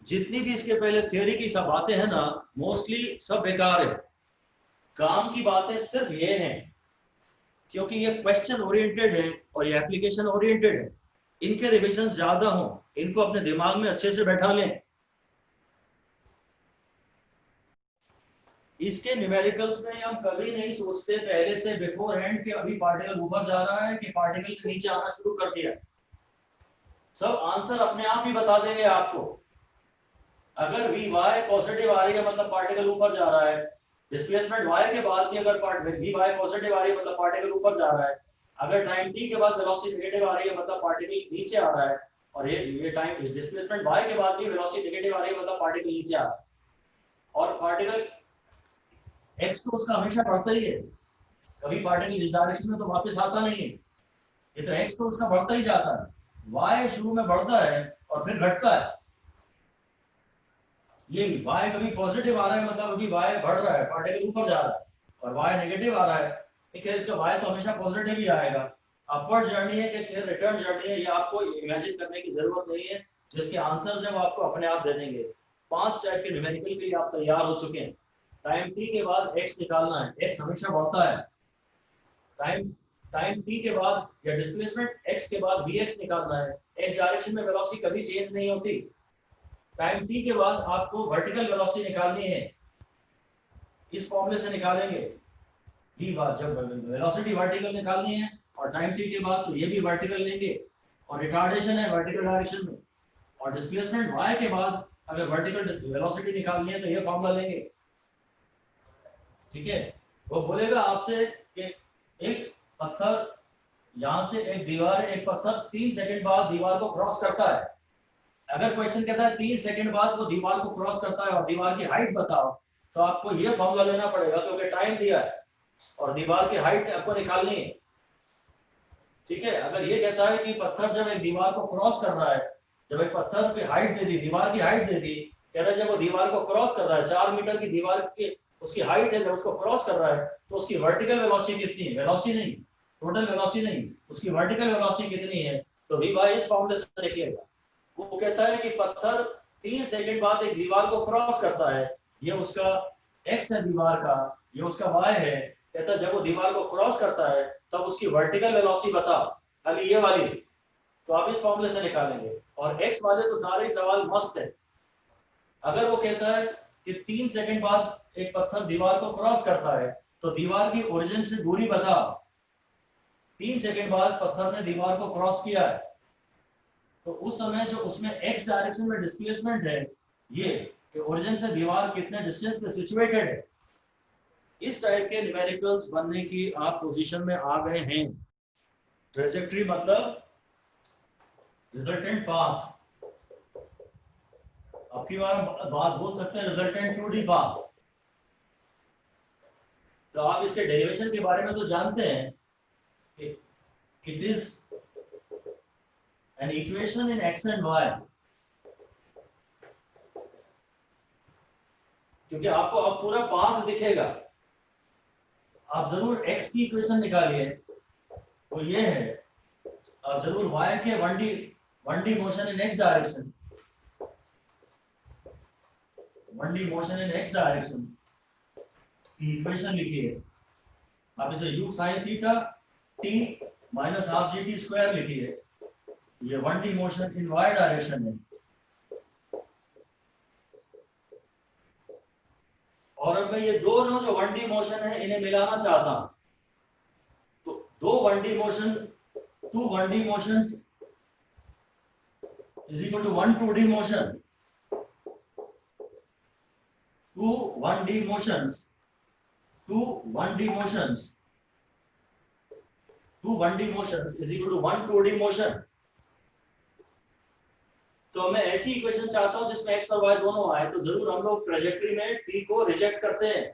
जितनी भी इसके पहले थ्योरी की सब बातें हैं ना, मोस्टली सब बेकार है। काम की बातें सिर्फ ये हैं, क्योंकि ये क्वेश्चन ओरिएंटेड है और ये एप्लीकेशन ओरिएंटेड है। इनके रिविजन ज्यादा हो, इनको अपने दिमाग में अच्छे से बैठा लें। इसके न्यूमेरिकल्स में हम कभी नहीं सोचते पहले से बिफोर हैंड कि अभी पार्टिकल ऊपर जा रहा है कि पार्टिकल नीचे आना शुरू कर दिया। सब आंसर अपने आप ही बता देंगे आपको। अगर वी वाई पॉजिटिव आ रही है मतलब पार्टिकल ऊपर जा रहा है, डिस्प्लेसमेंट वाई के बाद भी अगर वी वाई पॉजिटिव आ रही है मतलब पार्टिकल ऊपर जा रहा है, अगर टाइम टी के बाद वेलोसिटी नेगेटिव आ रही है मतलब पार्टिकल नीचे आ रहा है, और ये टाइम डिस्प्लेसमेंट वाई के बाद भी वेलोसिटी नेगेटिव आ रही है मतलब पार्टिकल नीचे आ रहा है, और पार्टिकल एक्स तो उसका हमेशा बढ़ता ही है, कभी पार्टिकल इस डायरेक्शन में तो वापस आता नहीं है, ये तो एक्स तो उसका बढ़ता ही जाता है। वाई शुरू में बढ़ता है और फिर घटता है। ये y कभी पॉजिटिव आ रहा है मतलब अभी y बढ़ रहा है, पार्टिकल ऊपर जा रहा है, और y नेगेटिव आ रहा है, ठीक है, इसका y तो हमेशा पॉजिटिव ही आएगा। अपवर्ड जर्नी है कि फिर रिटर्न जर्नी है, ये आपको इमेजिन करने की जरूरत नहीं है, जिसके आंसर्स हैं वो आपको अपने आप दे देंगे। 5 टाइप के न्यूमेरिकल के लिए आप तैयार हो चुके हैं। टाइम t के बाद x निकालना है, x हमेशा बढ़ता है। टाइम t के बाद या डिस्प्लेसमेंट x के बाद vx निकालना है। x डायरेक्शन में वेलोसिटी कभी चेंज नहीं होती। टाइम t के बाद आपको वर्टिकल वेलोसिटी निकालनी है, इस फॉर्मूले से निकालेंगे। v बार जब वेलोसिटी वर्टिकल निकालनी है और टाइम t के बाद तो ये भी वर्टिकल लेंगे, और रिटार्डेशन है वर्टिकल डायरेक्शन में, और डिस्प्लेसमेंट y के बाद अगर वर्टिकल वेलोसिटी निकालनी है तो ये फॉर्मूला लेंगे। ठीक है, वो बोलेगा आपसे कि एक पत्थर यहां से एक दीवार, एक पत्थर 3 सेकंड बाद दीवार को क्रॉस करता है। अगर क्वेश्चन कहता है 3 सेकंड बाद वो दीवार को क्रॉस करता है और दीवार की हाइट बताओ, तो आपको ये फॉर्मूला लेना पड़ेगा क्योंकि टाइम दिया है और दीवार की हाइट आपको निकालनी है। ठीक है, अगर ये कहता है कि पत्थर जब एक दीवार को क्रॉस कर रहा है, जब एक पत्थर पे हाइट दे दी, दीवार की हाइट दे दी, कह रहा है जब वो दीवार को क्रॉस कर रहा है, 4 मीटर की दीवार की उसकी हाइट है, जब उसको क्रॉस कर रहा है तो उसकी वर्टिकल वेलोसिटी कितनी है, वेलोसिटी नहीं, टोटल वेलोसिटी नहीं, उसकी वर्टिकल वेलोसिटी कितनी है, तो वी बाय इस फॉर्मूले से लिखिएगा। वो कहता है कि पत्थर 3 सेकंड बाद एक दीवार को क्रॉस करता है, ये उसका x है दीवार का, ये उसका y है। कहता है जब वो दीवार को क्रॉस करता है तब उसकी वर्टिकल वेलोसिटी बताओ। खाली ये वाली, तो आप इस फॉर्मूले से निकालेंगे। और x वाले तो सारे ही सवाल मस्त है। अगर वो कहता है कि 3 सेकंड बाद एक पत्थर दीवार को क्रॉस करता है, तो दीवार की ओरिजिन से दूरी बताओ। 3 सेकंड बाद पत्थर ने दीवार को क्रॉस किया है, तो उस समय जो उसमें x डायरेक्शन में डिस्प्लेसमेंट है, ये कि ओरिजिन से दीवार कितने डिस्टेंस पे सिचुएटेड है, इस टाइप के न्यूमेरिकल्स बनने की आप पोजीशन में आ गए हैं। ट्रेजेक्ट्री मतलब रिजल्टेंट पाथ, आपकी बात बोल सकते हैं रिजल्टेंट 2D पाथ। तो आप इसके डेरिवेशन के बारे में तो जानते हैं, it is an equation in x and y। क्योंकि आपको अब पूरा पाथ दिखेगा, आप जरूर x की इक्वेशन निकालिए, वो ये है। आप जरूर y के 1D motion in x direction, 1D motion in x direction की इक्वेशन लिखिए। आप इसे u sin theta t minus half g t square लिखिए। ये 1D motion in y direction है। और अब मैं ये दोनों जो 1D मोशन है इन्हें मिलाना चाहता हूं, तो दो 1D motion, 2 1D motions is equal to 1 2D motion, 2 1D motions, 2 1D motions, 2 1D motions is equal to 1 2D motion। तो मैं ऐसी इक्वेशन चाहता हूं जिसमें x और y दोनों आए, तो जरूर हम लोग ट्रेजेक्टरी में t को रिजेक्ट करते हैं।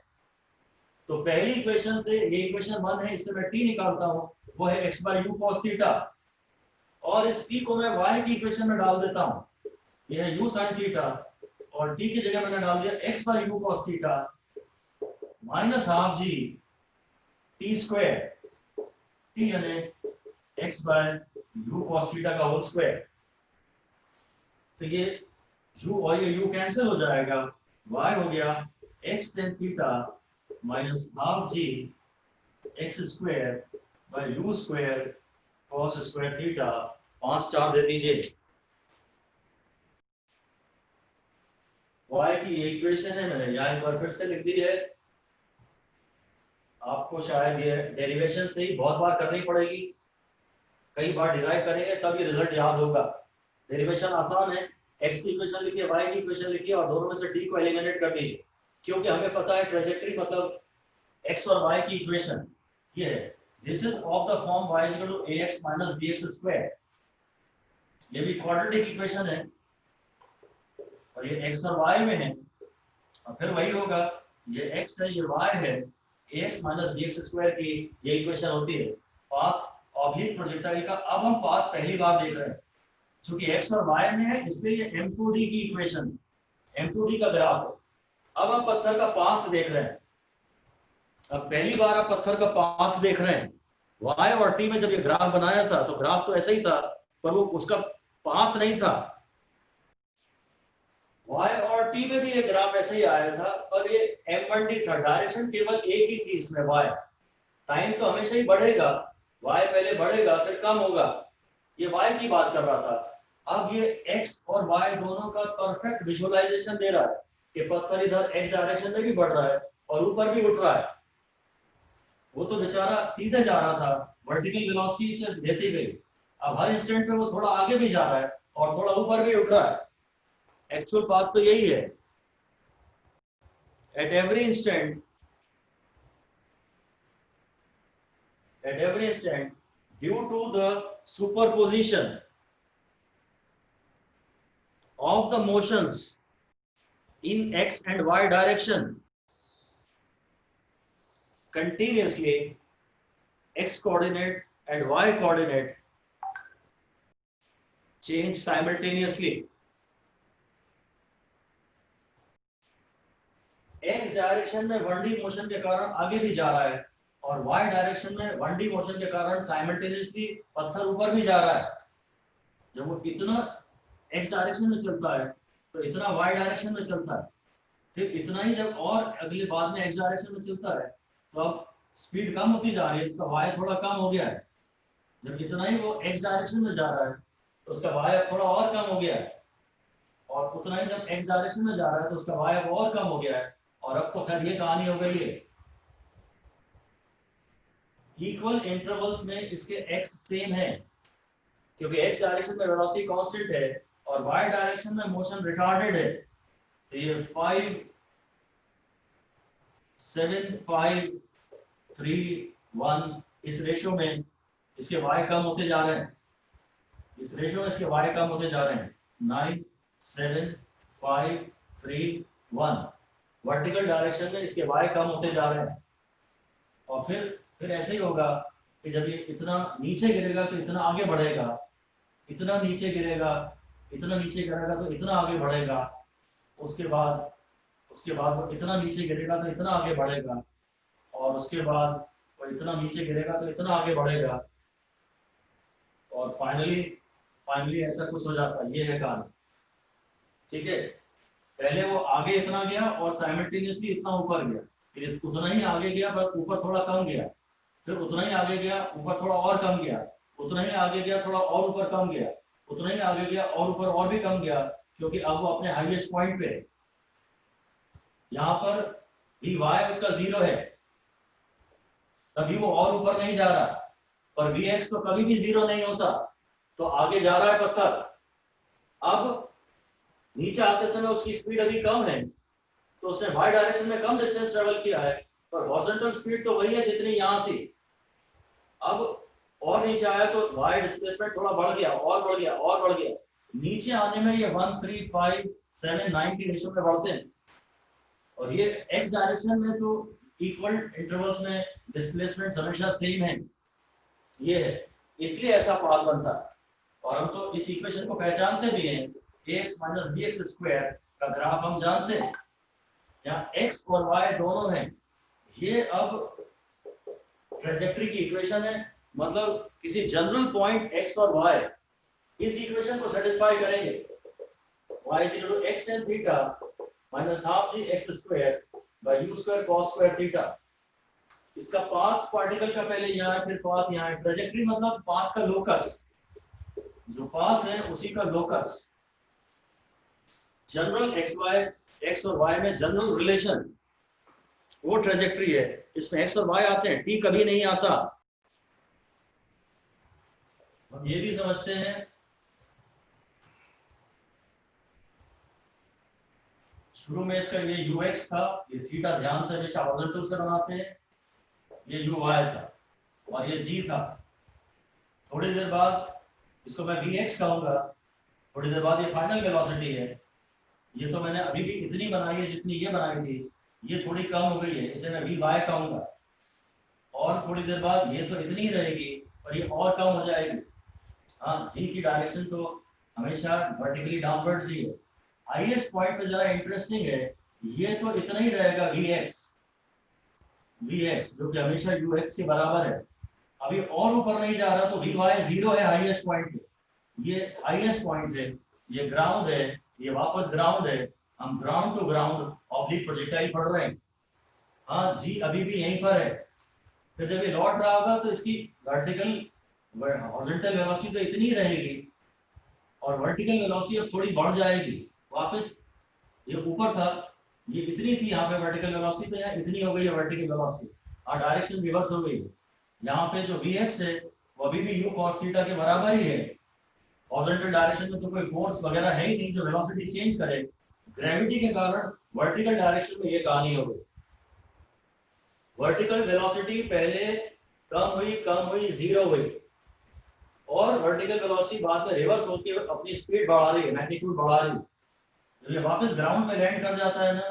तो पहली इक्वेशन से, ये इक्वेशन 1 है, इससे मैं t निकालता हूं, वो है x by u cos theta, और इस t को मैं y की इक्वेशन में डाल देता हूं, ये है u sin थीटा, और t की जगह मैंने डाल दिया x by u cos theta minus half g t square, t यानी x by u cos theta का होल स्क्वायर। तो ये u और ये u कैंसिल हो जाएगा, y हो गया x tan theta minus half g x square by u square cos square theta, 5 4 दे दीजिए। y की ये इक्वेशन है, मैंने यहाँ एक बार फिर से लिख दी है। आपको शायद ये डेरिवेशन से ही बहुत बार करनी पड़ेगी, कई बार डिराइव करेंगे तब ये रिजल्ट याद होगा। डेरिवेशन आसान है, x की इक्वेशन लिखिए, y की इक्वेशन लिखिए, और दोनों में से t को एलिमिनेट कर दीजिए। क्योंकि हमें पता है ट्रेजेक्टरी मतलब x और y की इक्वेशन ये है, this is of the form y equal to ax minus bx square. ये भी क्वाड्रेटिक इक्वेशन है, और ये x और y में है, और फिर वही होगा, ये x है, ये y है, ax माइनस bx स्क्वायर की ये इक्वेशन होती है पाथ ऑब्लिक प्रोजेक्टाइल का। अब हम पाथ पहली बार देख रहे हैं, क्योंकि x और y में है, इसलिए ये m2d की इक्वेशन, m2d का ग्राफ है। अब हम पत्थर का पाथ देख रहे हैं, अब पहली बार आप पत्थर का पाथ देख रहे हैं। y और t में जब ये ग्राफ बनाया था तो ग्राफ तो ऐसा ही था, पर वो उसका पाथ नहीं था। y और t में भी ये ग्राफ ऐसे ही आया था, पर ये m1d था, डायरेक्शन केवल एक ही थी इसमें y। टाइम तो हमेशा ही बढ़ेगा, y पहले बढ़ेगा फिर कम होगा, ये y की बात कर रहा था। अब ये x और y दोनों का परफेक्ट विजुअलाइजेशन दे रहा है कि पत्थर इधर x डायरेक्शन में भी बढ़ रहा है और ऊपर भी उठ रहा है। वो तो बेचारा सीधे जा रहा था, वर्टिकल वेलोसिटी से देती गई, अब हर इंस्टेंट पे वो थोड़ा आगे भी जा रहा है और थोड़ा ऊपर भी उठ रहा है। एक्चुअल पाथ तो यही है, at every instant due to the superposition of the motions in x and y direction, continuously x coordinate and y coordinate change simultaneously। x direction में 1D मोशन के कारण आगे भी जा रहा है, और y डायरेक्शन में 1D मोशन के कारण साइमल्टेनियसली पत्थर ऊपर भी जा रहा है। जब वो इतना x डायरेक्शन में चलता है तो इतना y डायरेक्शन में चलता है, फिर इतना ही जब और अगले बाद में x डायरेक्शन में चलता है तो अब स्पीड कम होती जा रही है, इसका y थोड़ा कम हो गया है। जब इतना ही वो x डायरेक्शन में जा रहा है तो उसका y अब थोड़ा और कम हो गया है, और उतना ही जब x डायरेक्शन में जा रहा है तो उसका y अब और कम हो गया है। और अब तो खैर ये कहानी हो गई है, इक्वल इंटरवल्स में इसके x सेम है, क्योंकि x डायरेक्शन में वेलोसिटी कांस्टेंट है और y डायरेक्शन में मोशन रिटार्डेड है। तो ये 5 7 5 3 1 इस रेशियो में इसके y कम होते जा रहे हैं, इस रेशियो में इसके y कम होते जा रहे हैं। 9 7 5 3 1 वर्टिकल डायरेक्शन में इसके y कम होते जा रहे हैं। और फिर ऐसे ही होगा कि जब ये इतना नीचे गिरेगा तो इतना आगे बढ़ेगा, इतना नीचे गिरेगा, इतना नीचे गिरेगा तो इतना आगे बढ़ेगा, उसके बाद वो इतना नीचे गिरेगा तो इतना आगे बढ़ेगा, और उसके बाद वो इतना नीचे गिरेगा तो इतना आगे बढ़ेगा, और फाइनली ऐसा कुछ हो जाता है। ये है कहानी, ठीक है। पहले वो आगे इतना गया और साइमल्टेनियसली इतना ऊपर गया, फिर उतना ही आगे गया पर ऊपर थोड़ा कम गया, फिर उतना ही आगे गया ऊपर थोड़ा और कम गया, उतना ही आगे गया थोड़ा और ऊपर कम गया, उतना ही आगे गया और ऊपर और भी कम गया, क्योंकि अब वो अपने हाईएस्ट पॉइंट पे है। यहाँ पर वी वाई उसका 0 है, तभी वो और ऊपर नहीं जा रहा, पर वी एक्स तो कभी भी 0 नहीं होता, तो आगे जा रहा है पत्थर। अब नीचे आते समय उसकी स्पीड अभी कम है, तो उसने वाई डायरेक्शन में कम डिस्टेंस ट्रेवल किया है, पर हॉरिजॉन्टल स्पीड तो वही है जितनी यहाँ थी। अब और नीचे आया तो वाई डिस्प्लेसमेंट थोड़ा बढ़ गया और बढ़ गया और बढ़ गया, नीचे आने में ये 1 3 5 7 9 की रेशियो में बढ़ते हैं। और ये एक्स डायरेक्शन में तो इक्वल इंटरवल्स में डिस्प्लेसमेंट हमेशा सेम है, ये है, इसलिए ऐसा पाथ बनता है। और हम तो इस इक्वेशन को पहचानते भी हैं, ax minus b x square का ग्राफ हम जानते हैं, यहाँ x और y दोनों हैं। ये अब ट्रेजेक्टरी की इक्वेशन है, मतलब किसी जनरल पॉइंट x और y इस इक्वेशन को सेटिस्फाई करेंगे। y is equal to x tan theta minus half g x square by u square cos square theta। इसका पाथ पार्टिकल का पहले यहाँ है, फिर पाथ यहाँ है। ट्रेजेक्टरी मतलब पाथ का लोकस, जो पाथ है उसी का लोकस। जनरल एक्स और वाई में जनरल रिलेशन वो ट्रेजेक्टरी है, इसमें एक्स और वाई आते हैं, टी कभी नहीं आता। हम ये भी समझते हैं, शुरू में इसका ये यू एक्स था, ये थीटा ध्यान से हमेशा हॉरिजॉन्टल से बनाते हैं, ये यू वाई था और ये जी था। थोड़ी देर बाद इसको मैं वी एक्स कहूंगा, थोड़ी देर बाद ये फाइनल वेलोसिटी है। ये तो मैंने अभी भी इतनी बनाई है जितनी ये बनाई थी, ये थोड़ी कम हो गई है, इसे मैं वी वाई कहूंगा। और थोड़ी देर बाद ये तो इतनी ही रहेगी और ये और कम हो जाएगी। हाँ, जी की डायरेक्शन तो हमेशा वर्टिकली डाउनवर्ड्स ही है। हाईएस्ट पॉइंट पे जरा इंटरेस्टिंग है, ये तो इतना ही रहेगा वी एक्स जो कि हमेशा यू एक्स के बराबर है। अभी और ऊपर नहीं जा रहा, तो वी वाई 0 है हाईएस्ट पॉइंट पे, ये हाईएस्ट पॉइंट है, ये ग्राउंड है, ये वापस ग्राउंड है। हम ground to ground oblique projectile पढ़ रहे हैं। हाँ, जी अभी भी यहीं पर है। फिर जब ये लौट रहा होगा तो इसकी वर्टिकल हॉरिजॉन्टल वेलोसिटी तो इतनी ही रहेगी, और वर्टिकल वेलोसिटी अब थोड़ी बढ़ जाएगी वापस। ये ऊपर था, ये इतनी थी यहाँ पे वर्टिकल वेलोसिटी, तो यहाँ इतनी हो गई है वर्टिकल वेलोसिटी, और डायरेक्शन रिवर्स हो गई। यहाँ पे जो vx है वो अभी भी u cos थीटा के बराबर ही है। हॉरिजॉन्टल डायरेक्शन में तो कोई फोर्स वगैरह है ही नहीं जो वेलोसिटी चेंज करे, ग्रेविटी के कारण वर्टिकल डायरेक्शन में ये कहानी हो गई। वर्टिकल वेलोसिटी पहले कम हुई 0 हुई, और वर्टिकल वेलोसिटी बाद में रिवर्स होती है, अपनी स्पीड बढ़ा रही है, मैग्नीट्यूड बढ़ा रही है। जब ये वापस ग्राउंड पे लैंड कर जाता है ना,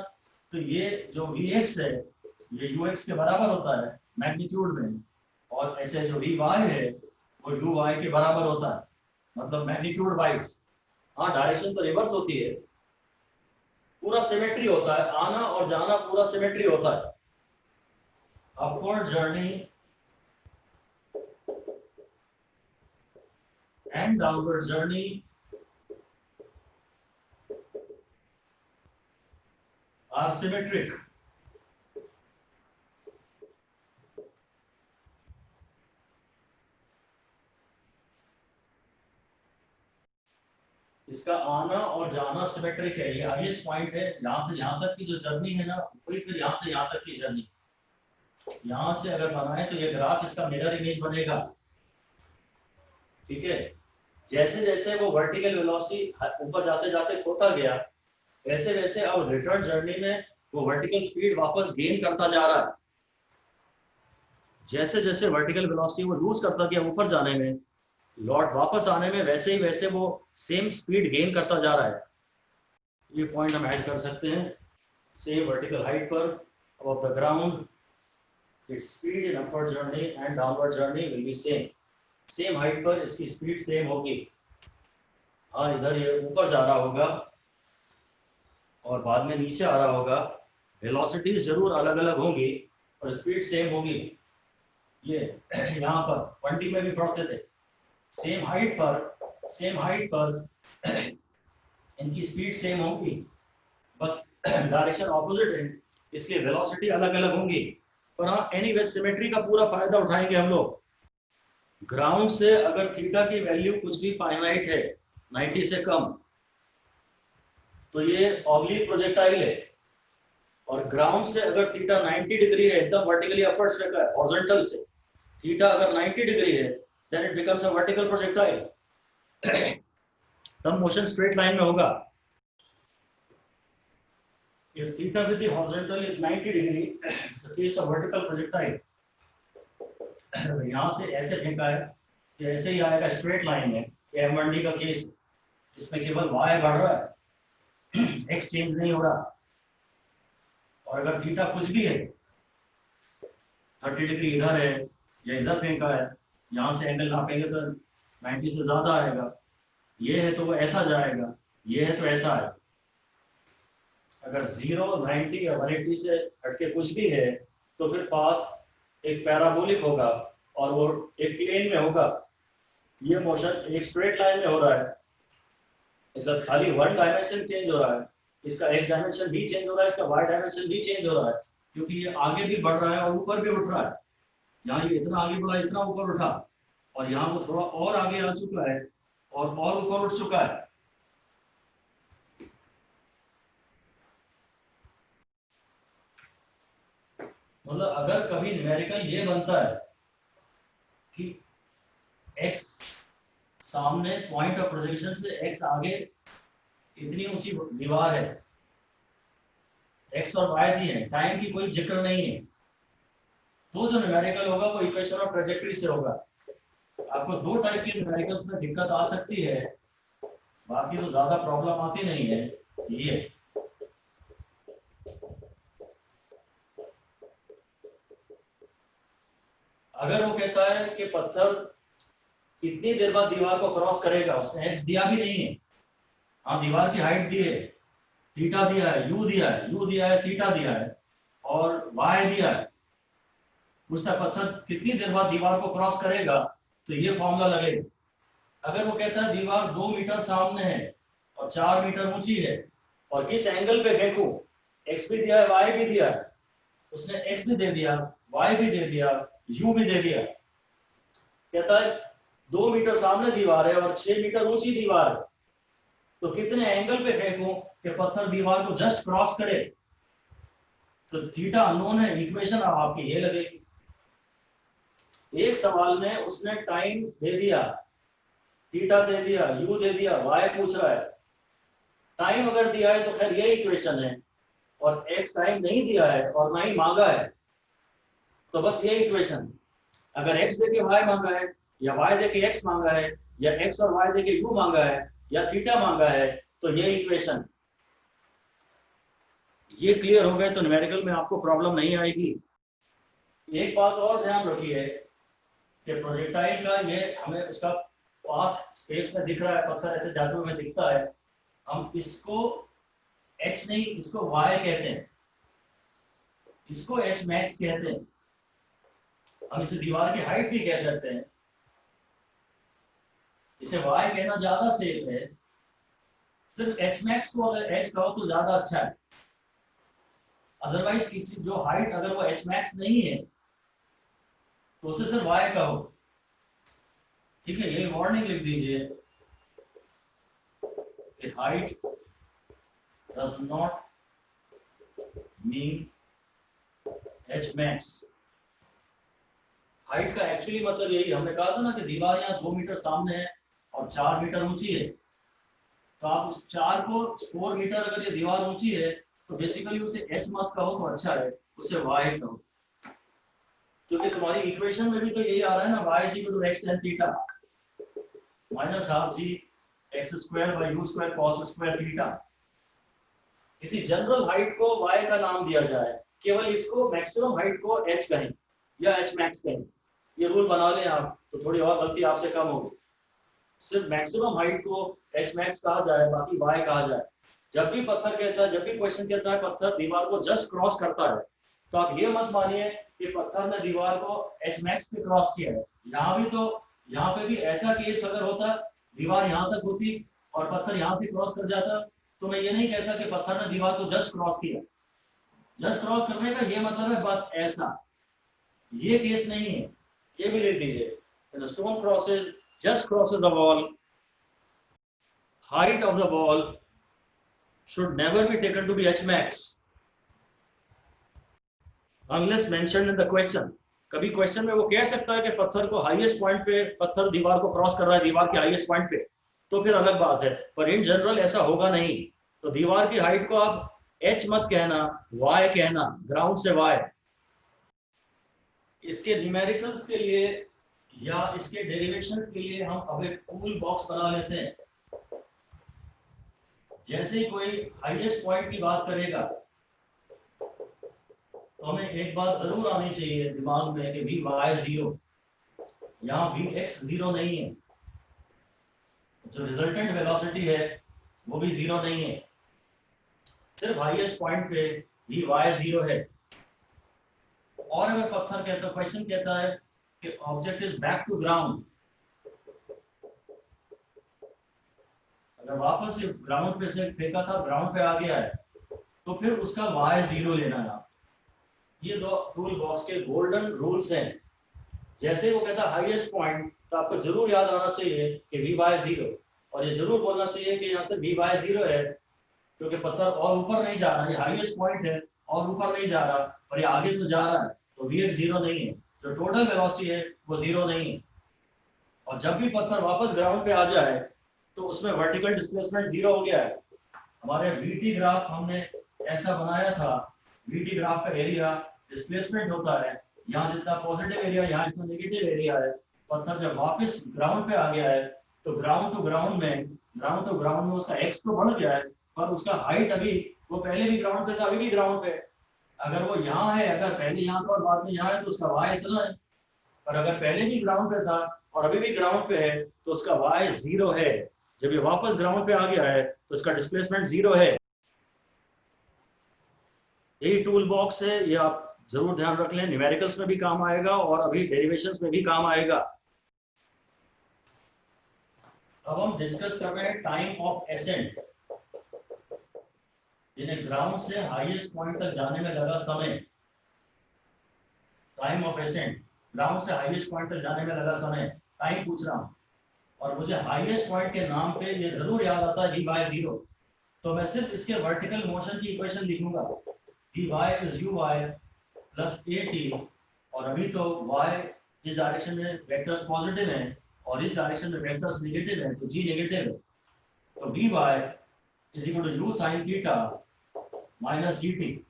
तो ये जो vx है ये ux के बराबर होता है मैग्नीट्यूड में, और ऐसे जो vy है वो uy के बराबर होता है, मतलब मैग्नीट्यूड वाइज। हाँ, डायरेक्शन तो रिवर्स होती है, पूरा सिमेट्री होता है, आना और जाना पूरा सिमेट्री होता है। Upward journey and downward journey are symmetric. इसका आना और जाना सिमेट्रिक है, ये हाईएस्ट पॉइंट है। यहाँ से यहाँ तक की जो जर्नी है ना, वही फिर यहाँ से यहाँ तक की जर्नी। यहाँ से अगर बनाए तो ये ग्राफ इसका मिरर इमेज बनेगा, ठीक है। जैसे जैसे वो वर्टिकल वेलोसिटी ऊपर जाते जाते खोता गया, वैसे वैसे अब रिटर्न जर्नी में वो वर्टिकल स्पीड वापस गेन करता जा रहा है। जैसे जैसे वर्टिकल वेलोसिटी वो लूज करता गया ऊपर जाने में, लौट वापस आने में वैसे ही वैसे वो सेम स्पीड गेन करता जा रहा है। ये पॉइंट हम ऐड कर सकते हैं। सेम वर्टिकल हाइट पर above the ground, its speed in upward journey and downward journey will be same. Same height पर इसकी स्पीड सेम होगी। हाँ, इधर ये ऊपर जा रहा होगा और बाद में नीचे आ रहा होगा, वेलोसिटीज जरूर अलग अलग होंगी और स्पीड सेम होगी। ये यहाँ पर 1D में भी पढ़ते थे, सेम हाइट पर इनकी स्पीड सेम होगी, बस डायरेक्शन ऑपोजिट है, इसलिए वेलोसिटी अलग अलग होंगी। पर हाँ, एनीवे सिमेट्री का पूरा फायदा उठाएंगे हम लोग। ग्राउंड से अगर थीटा की वैल्यू कुछ भी फाइनाइट है 90 से कम, तो ये ऑब्लिक प्रोजेक्टाइल है। और ग्राउंड से अगर थीटा 90 डिग्री है, एकदम वर्टिकली अपवर्ड्स रखा है हॉरिजॉन्टल से, थीटा अगर 90 डिग्री है, then it becomes a vertical projectile. तब मोशन स्ट्रेट लाइन में होगा। If theta with the horizontal is 90 degree, it's a case of vertical projectile. यहाँ से ऐसे फेंका है, तो ऐसे ही आएगा स्ट्रेट लाइन में। ये M1D का केस, इसमें केवल y बढ़ रहा है, x चेंज नहीं हो रहा। और अगर थीटा कुछ भी है, 30 डिग्री इधर है या इधर फेंका है, यहाँ से एंगल नापेंगे तो 90 से ज्यादा आएगा। ये है तो वो ऐसा जाएगा, ये है तो ऐसा आएगा। अगर 0, 90 या 180 से हटके कुछ भी है, तो फिर पाथ एक पैराबोलिक होगा और वो एक प्लेन में होगा। ये मोशन एक स्ट्रेट लाइन में हो रहा है, इसका खाली वन डायमेंशन चेंज हो रहा है, इसका एक्स डायमेंशन भी चेंज हो रहा है, इसका वाई डायमेंशन भी चेंज हो रहा है, क्योंकि ये आगे भी बढ़ रहा है और ऊपर भी उठ रहा है। यहाँ ये इतना आगे बढ़ा, इतना ऊपर उठा, और यहाँ वो थोड़ा और आगे आ चुका है और ऊपर उठ चुका है। मतलब अगर कभी न्यूमेरिकल ये बनता है कि x सामने पॉइंट ऑफ प्रोजेक्शन से x आगे इतनी ऊंची दीवार है, x और y दी है, टाइम की कोई जिक्र नहीं है, तो जो न्यूमेरिकल होगा वो इक्वेशन ऑफ ट्रेजेक्टरी से होगा। आपको दो टाइप की न्यूमेरिकल्स में दिक्कत आ सकती है, बाकी तो ज्यादा प्रॉब्लम आती नहीं है। ये अगर वो कहता है कि पत्थर कितनी देर बाद दीवार को क्रॉस करेगा, उसने एक्स दिया भी नहीं है। हाँ, दीवार की हाइट दी है, थीटा दिया है, यू दिया है, थीटा दिया है और वाई दिया है। पूछता पत्थर कितनी देर बाद दीवार को क्रॉस करेगा, तो ये फॉर्मूला लगेगा। अगर वो कहता है दीवार 2 मीटर सामने है और 4 मीटर ऊंची है और किस एंगल पे फेंकूं, एक्स भी दिया है, वाई भी दिया है, उसने एक्स भी दे दिया, वाई भी दे दिया, यू भी दे दिया। कहता है 2 मीटर सामने दीवार है और 6 मीटर ऊंची दीवार है, तो कितने एंगल पे फेंकूं कि पत्थर दीवार को जस्ट क्रॉस करे। तो थीटा अननोन है, इक्वेशन आपकी ये लगेगी। एक सवाल में उसने टाइम दे दिया, थीटा दे दिया, यू दे दिया, वाई पूछ रहा है। टाइम अगर दिया है तो खैर ये इक्वेशन है, और एक्स टाइम नहीं दिया है और ना ही मांगा है, तो बस ये इक्वेशन। अगर एक्स देके वाई मांगा है, या वाई देके एक्स मांगा है, या एक्स और वाई देके यू मांगा है, या थीटा मांगा है, तो ये इक्वेशन। ये क्लियर हो गए तो न्यूमेरिकल में आपको प्रॉब्लम नहीं आएगी। एक बात और ध्यान रखिए कि प्रोजेक्टाइल का ये हमें उसका पाथ स्पेस में दिख रहा है, पत्थर ऐसे जाते हुए दिखता है, हम इसको x नहीं, इसको y कहते हैं, इसको x मैक्स कहते हैं। हम इसे दीवार की हाइट भी कह सकते हैं, इसे y कहना ज्यादा सेफ है। सिर्फ h मैक्स को अगर h कहो तो ज्यादा अच्छा है, अदरवाइज किसी जो हाइट अगर वो h मैक्स नहीं है तो उसे सिर्फ y कहो। ठीक है, ये वार्निंग लिख दीजिए। height does not mean h max। Height का एक्चुअली मतलब यही, हमने कहा था ना कि दीवार यहाँ 2 मीटर सामने है और 4 मीटर ऊंची है, तो आप उस 4 को 4 मीटर, अगर ये दीवार ऊंची है तो बेसिकली उसे h मत कहो तो अच्छा है, उसे y कहो, क्योंकि तुम्हारी इक्वेशन में भी तो यही आ रहा है ना, y is equal to x tan theta minus half g x square by u square cos square theta। किसी जनरल हाइट को y का नाम दिया जाए, केवल इसको मैक्सिमम हाइट को h कहें या h max कहें, ये रूल बना लें आप, तो थोड़ी और गलती आपसे कम होगी। सिर्फ मैक्सिमम हाइट को h max कहा जाए, बाकी y कहा जाए। जब भी पत्थर कहता है, जब भी क्वेश्चन कहता है पत्थर दीवार को जस्ट क्रॉस करता है, तो आप ये मत मानिए कि पत्थर ने दीवार को h max पे क्रॉस किया है। यहाँ भी तो, यहाँ पे भी ऐसा केस अगर होता, दीवार यहाँ तक होती और पत्थर यहाँ से क्रॉस कर जाता, तो मैं ये नहीं कहता कि पत्थर ने दीवार को जस्ट क्रॉस किया। जस्ट क्रॉस करने का ये मतलब है बस ऐसा, ये केस नहीं है, ये भी लिख दीजिए। When a stone crosses, just crosses the wall, height of the wall should never be taken to be h max unless mentioned in the question। कभी क्वेश्चन में वो कह सकता है कि पत्थर को हाईएस्ट पॉइंट पे, पत्थर दीवार को क्रॉस कर रहा है दीवार के हाईएस्ट पॉइंट पे, तो फिर अलग बात है, पर इन जनरल ऐसा होगा नहीं। तो दीवार की हाइट को आप h मत कहना, y कहना, ग्राउंड से y। इसके न्यूमेरिकल्स के लिए या इसके डेरिवेशंस के लिए हम अब एक टूल बॉक्स बना लेते हैं। जैसे ही कोई हाईएस्ट पॉइंट की बात करेगा तो हमें एक बात जरूर आनी चाहिए दिमाग में कि वी वाई 0, यहाँ वी एक्स 0 नहीं है, जो रिजल्टेंट वेलोसिटी है वो भी 0 नहीं है, सिर्फ हाईएस्ट पॉइंट पे वी वाई 0 है। और अगर पत्थर कहता, क्वेश्चन कहता है कि object is back to ground, अगर वापस से ग्राउंड पे से फेंका था ग्राउंड पे आ गया है, तो फिर उसका वाई 0 लेना है। ये दो टूल बॉक्स के गोल्डन रूल्स हैं। जैसे वो कहता है हाईएस्ट पॉइंट, तो आपको जरूर याद आना चाहिए कि वी वाई 0, और ये जरूर बोलना चाहिए कि यहाँ से वी वाई 0 है, क्योंकि पत्थर और ऊपर नहीं जा रहा, ये हाईएस्ट पॉइंट है और ऊपर नहीं जा रहा, और ये आगे तो जा रहा है, तो वी एक्स 0 नहीं है, जो टोटल वेलोसिटी है वो 0 नहीं है। और जब भी पत्थर वापस ग्राउंड पे आ जाए तो उसमें वर्टिकल डिस्प्लेसमेंट 0 हो गया है। हमारे वीटी ग्राफ हमने ऐसा बनाया था, वीटी ग्राफ का एरिया डिस्प्लेसमेंट होता है, यहाँ जितना पॉजिटिव एरिया यहाँ इतना नेगेटिव एरिया है। पत्थर जब वापस ग्राउंड पे आ गया है तो ग्राउंड टू ग्राउंड में उसका एक्स तो बढ़ गया है, पर उसका हाइट अभी, वो पहले भी ग्राउंड पे था अभी भी ग्राउंड पे। अगर वो यहाँ है, अगर पहले यहाँ था और बाद में यहाँ है, तो उसका वाई इतना है। पर अगर पहले भी ग्राउंड पे था और अभी भी ग्राउंड पे है तो उसका वाई 0 है। जब ये वापस ग्राउंड पे आ गया है तो इसका डिस्प्लेसमेंट 0 है। यही टूल बॉक्स है, ये आप जरूर ध्यान रख लें, न्यूमेरिकल्स में भी काम आएगा और अभी डेरिवेशंस में भी काम आएगा। अब हम डिस्कस कर रहे हैं टाइम ऑफ एसेंट, यानी ग्राउंड से हाईएस्ट पॉइंट तक जाने में लगा समय। टाइम ऑफ एसेंट, ग्राउंड से हाईएस्ट पॉइंट तक जाने में लगा समय, टाइम पूछ रहा हूं। और मुझे हाईएस्ट पॉइंट के नाम पे ये जरूर याद आता है वी बाय 0, तो मैं सिर्फ इसके वर्टिकल मोशन की इक्वेशन लिखूंगा, v y is u y plus a t, और अभी तो y इस डायरेक्शन में वेक्टर्स पॉजिटिव हैं और इस डायरेक्शन में वेक्टर्स नेगेटिव हैं, तो g नेगेटिव है, तो v y is equal to u sine theta minus g t.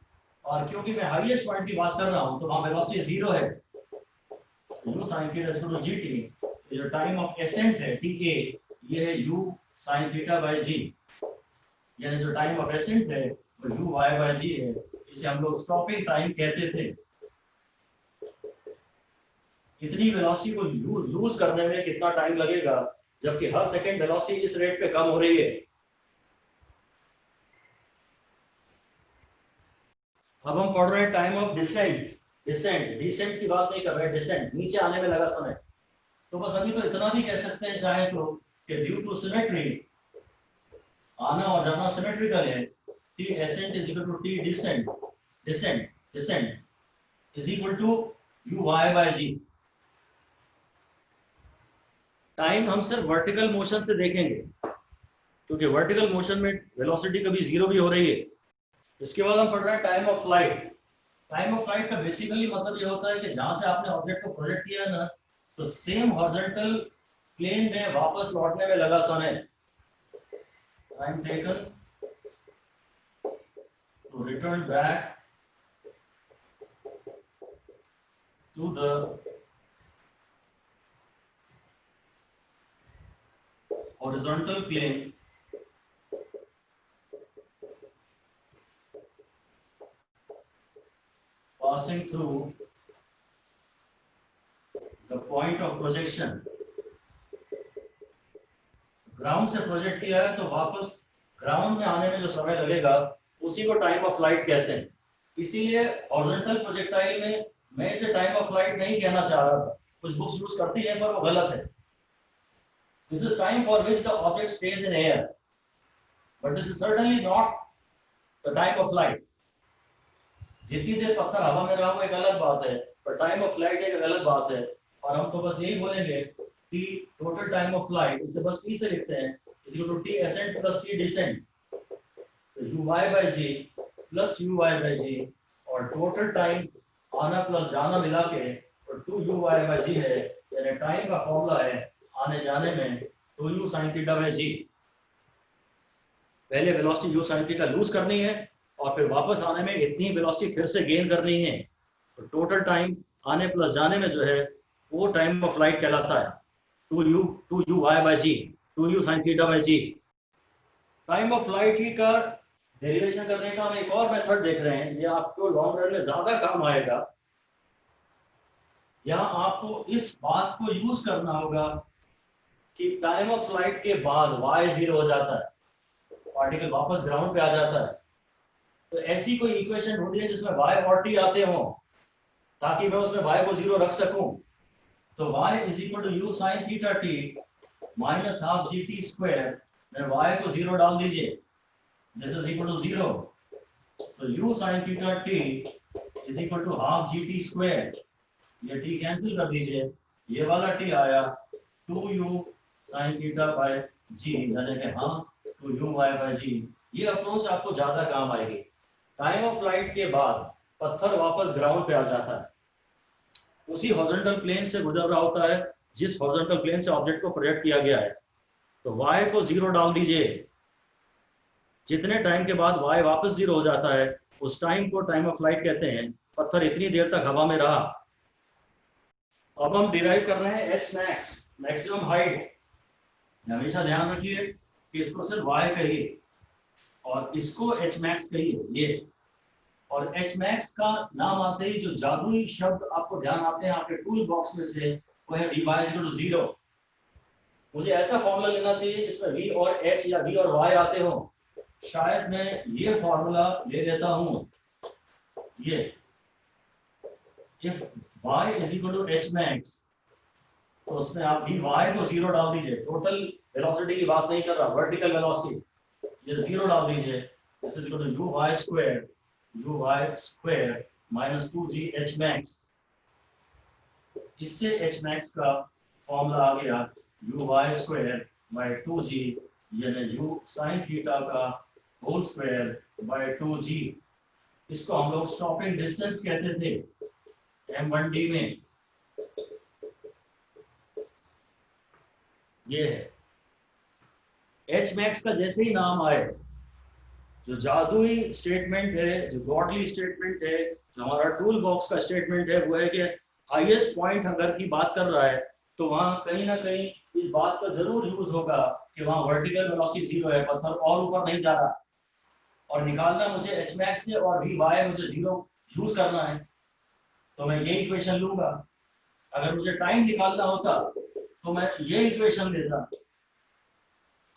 और क्योंकि मैं हाईएस्ट पॉइंट की बात कर रहा हूं तो वहां वेलोसिटी 0 है, u sine theta is equal to g t. जो टाइम ऑफ एसेंट है टी ए, ये है u sine theta by g, यानी जो टाइम ऑफ एसेंट है वो यू वाई बाय जी है। इसे हम लोग स्टॉपिंग टाइम कहते थे। इतनी वेलोसिटी को लूज करने में कितना टाइम लगेगा, जबकि हर सेकंड वेलोसिटी इस रेट पे कम हो रही है। अब हम पढ़ रहे हैं टाइम ऑफ डिसेंट। डिसेंट की बात नहीं कर रहे, डिसेंट नीचे आने में लगा समय। तो बस अभी तो इतना भी कह सकते हैं चाहे तो कि ड्यू टू सिमेट्री, आना और जाना सिमेट्रिकल है, t ascent is equal to t descent, descent is equal to u y by g. Time हम सिर्फ वर्टिकल मोशन से देखेंगे, क्योंकि वर्टिकल मोशन में वेलोसिटी कभी जीरो भी हो रही है। इसके बाद हम पढ़ रहे हैं time of flight. Time of flight का बेसिकली मतलब ये होता है कि जहां से आपने ऑब्जेक्ट को प्रोजेक्ट किया ना, तो सेम हॉरिजॉन्टल प्लेन में वापस लौटने में लगा समय। Time taken to return back to the horizontal plane passing through the point of projection। Ground से प्रोजेक्ट किया है तो वापस ग्राउंड में आने में जो समय लगेगा उसी को टाइम ऑफ फ्लाइट कहते हैं। इसीलिए हॉरिजॉन्टल प्रोजेक्टाइल में मैं इसे टाइम ऑफ फ्लाइट नहीं कहना चाह रहा था, कुछ बुक्स यूज करती हैं पर वो गलत है। This is time for which the object stage in air, but this is certainly not the time of flight. जितनी देर पत्थर हवा में रहा वो एक अलग बात है, पर टाइम ऑफ फ्लाइट एक अलग बात है। और हम तो बस यही बोलेंगे कि टोटल टाइम ऑफ फ्लाइट, इसे बस टी से लिखते हैं, is equal to T ascent plus T descent, तो U Y by G plus U Y by G, और टोटल टाइम आना प्लस जाना मिला के और 2u y बाई जी है, यानी टाइम का फॉर्मूला है आने जाने में 2u sin theta by g. पहले velocity u sin theta lose करनी है और फिर वापस आने में इतनी वेलोसिटी फिर से गेन करनी है, तो टोटल टाइम आने प्लस जाने में जो है वो टाइम ऑफ फ्लाइट कहलाता है। 2u y by g, 2u sin theta by g. Time of flight की का डेरिवेशन करने का हम एक और मेथड देख रहे हैं, ये आपको लॉन्ग रन में ज्यादा काम आएगा। यहाँ आपको इस बात को यूज करना होगा कि टाइम ऑफ फ्लाइट के बाद y जीरो हो जाता है, पार्टिकल वापस ग्राउंड पे आ जाता है। तो ऐसी कोई इक्वेशन ढूंढी है जिसमें y और t आते हो, ताकि मैं उसमें y को जीरो रख सकूं। तो y is equal to u sine theta t minus half g t square में y को जीरो डाल दीजिए, this is equal to zero. तो u sine theta t is equal to half g t square, ये t cancel कर दीजिए, ये वाला t आया 2u sin theta by g, यानी कि हाँ 2u y बाय g। ये अप्रोच आपको ज्यादा काम आएगी। टाइम ऑफ फ्लाइट के बाद पत्थर वापस ग्राउंड पे आ जाता है, उसी हॉरिजॉन्टल प्लेन से गुजर रहा होता है जिस हॉरिजॉन्टल प्लेन से ऑब्जेक्ट को प्रोजेक्ट किया गया है। तो y को जीरो डाल दीजिए, जितने टाइम के बाद y वापस जीरो हो जाता है उस टाइम को टाइम ऑफ फ्लाइट कहते हैं। पत्थर इतनी देर तक हवा में रहा। अब हम डिराइव कर रहे हैं h max, मैक्सिमम हाइट। हमेशा ध्यान रखिए कि इसको सिर्फ y कहिए और इसको h max कहिए, ये। और h max का नाम आते ही जो जादुई शब्द आपको ध्यान आते हैं आपके टूल बॉक्स में से, वो है v y equal to zero. मुझे ऐसा फॉर्मूला लेना चाहिए जिसमें v और h या v और y आते हो। शायद मैं ये फॉर्मूला ले लेता हूं, ये if y is equal to h max, तो उसमें आप भी y को जीरो डाल दीजिए। टोटल वेलोसिटी की बात नहीं कर रहा, वर्टिकल वेलोसिटी, ये जीरो डाल दीजिए। This is equal to u y square minus 2g h max। इससे h max का फॉर्मूला आ गया u y square by 2g, यानी u sin थीटा का होल स्क्वायर बाय 2g। इसको हम लोग स्टॉपिंग डिस्टेंस कहते थे m1d में। ये है h max का जैसे ही नाम आए, जो जादुई स्टेटमेंट है, जो गॉडली स्टेटमेंट है, जो हमारा टूल बॉक्स का स्टेटमेंट है, वो है कि हाईएस्ट पॉइंट अगर की बात कर रहा है तो वहां कहीं ना कहीं इस बात का जरूर यूज होगा कि वहां वर्टिकल वेलोसिटी जीरो है, पत्थर और ऊपर नहीं जा रहा। और निकालना मुझे h max है और v y मुझे जीरो यूज करना है, तो मैं ये इक्वेशन लूंगा। अगर मुझे टाइम निकालना होता तो मैं ये इक्वेशन लेता।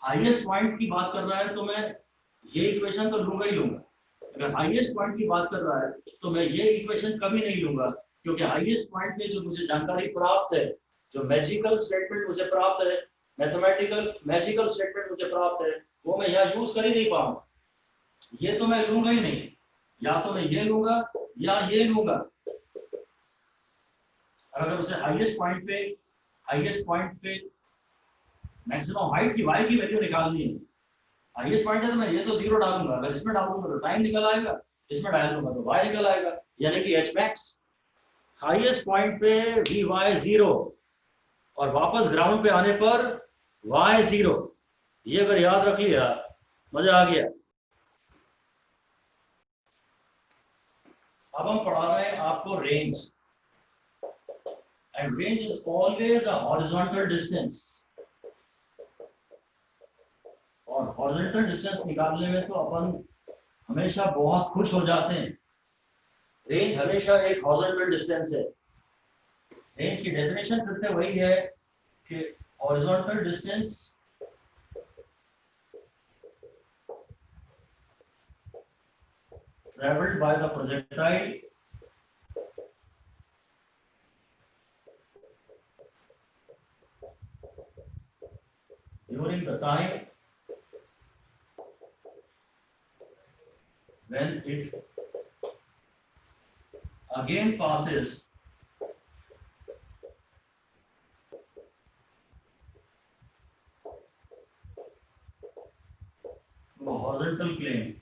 हाईएस्ट पॉइंट की बात कर रहा है तो मैं ये इक्वेशन तो लूंगा ही लूंगा। अगर हाईएस्ट पॉइंट की बात कर रहा है तो मैं ये इक्वेशन कभी नहीं लूंगा, क्योंकि हाईएस्ट पॉइंट में जो मुझे जानकारी प्राप्त है, जो मैजिकल स्टेटमेंट मुझे प्राप्त है, मैथमेटिकल मैजिकल स्टेटमेंट मुझे प्राप्त है, वो मैं यहाँ यूज कर ही नहीं पाऊंगा। ये तो मैं लूंगा ही नहीं, या तो मैं ये लूंगा या ये लूंगा। अगर उसे हाईएस्ट पॉइंट पे मैक्सिमम हाइट की y की वैल्यू निकालनी है, हाईएस्ट पॉइंट है तो मैं ये तो 0 डालूंगा, अगर इसमें डालूंगा तो टाइम निकल आएगा, इसमें डालूंगा तो y निकल आएगा, यानी कि h max हाईएस्ट पॉइंट पे vy 0 और वापस ग्राउंड पे आने पर y 0। ये अगर याद रख लिया मजा आ गया। अब हम पढ़ा रहे हैं आपको range, and range is always a horizontal distance, और हॉरिजॉन्टल डिस्टेंस निकालने में तो अपन हमेशा बहुत खुश हो जाते हैं। रेंज हमेशा एक हॉरिजॉन्टल डिस्टेंस है। रेंज की डेफिनेशन फिर से वही है कि horizontal distance traveled by the projectile during the time when it again passes through a horizontal plane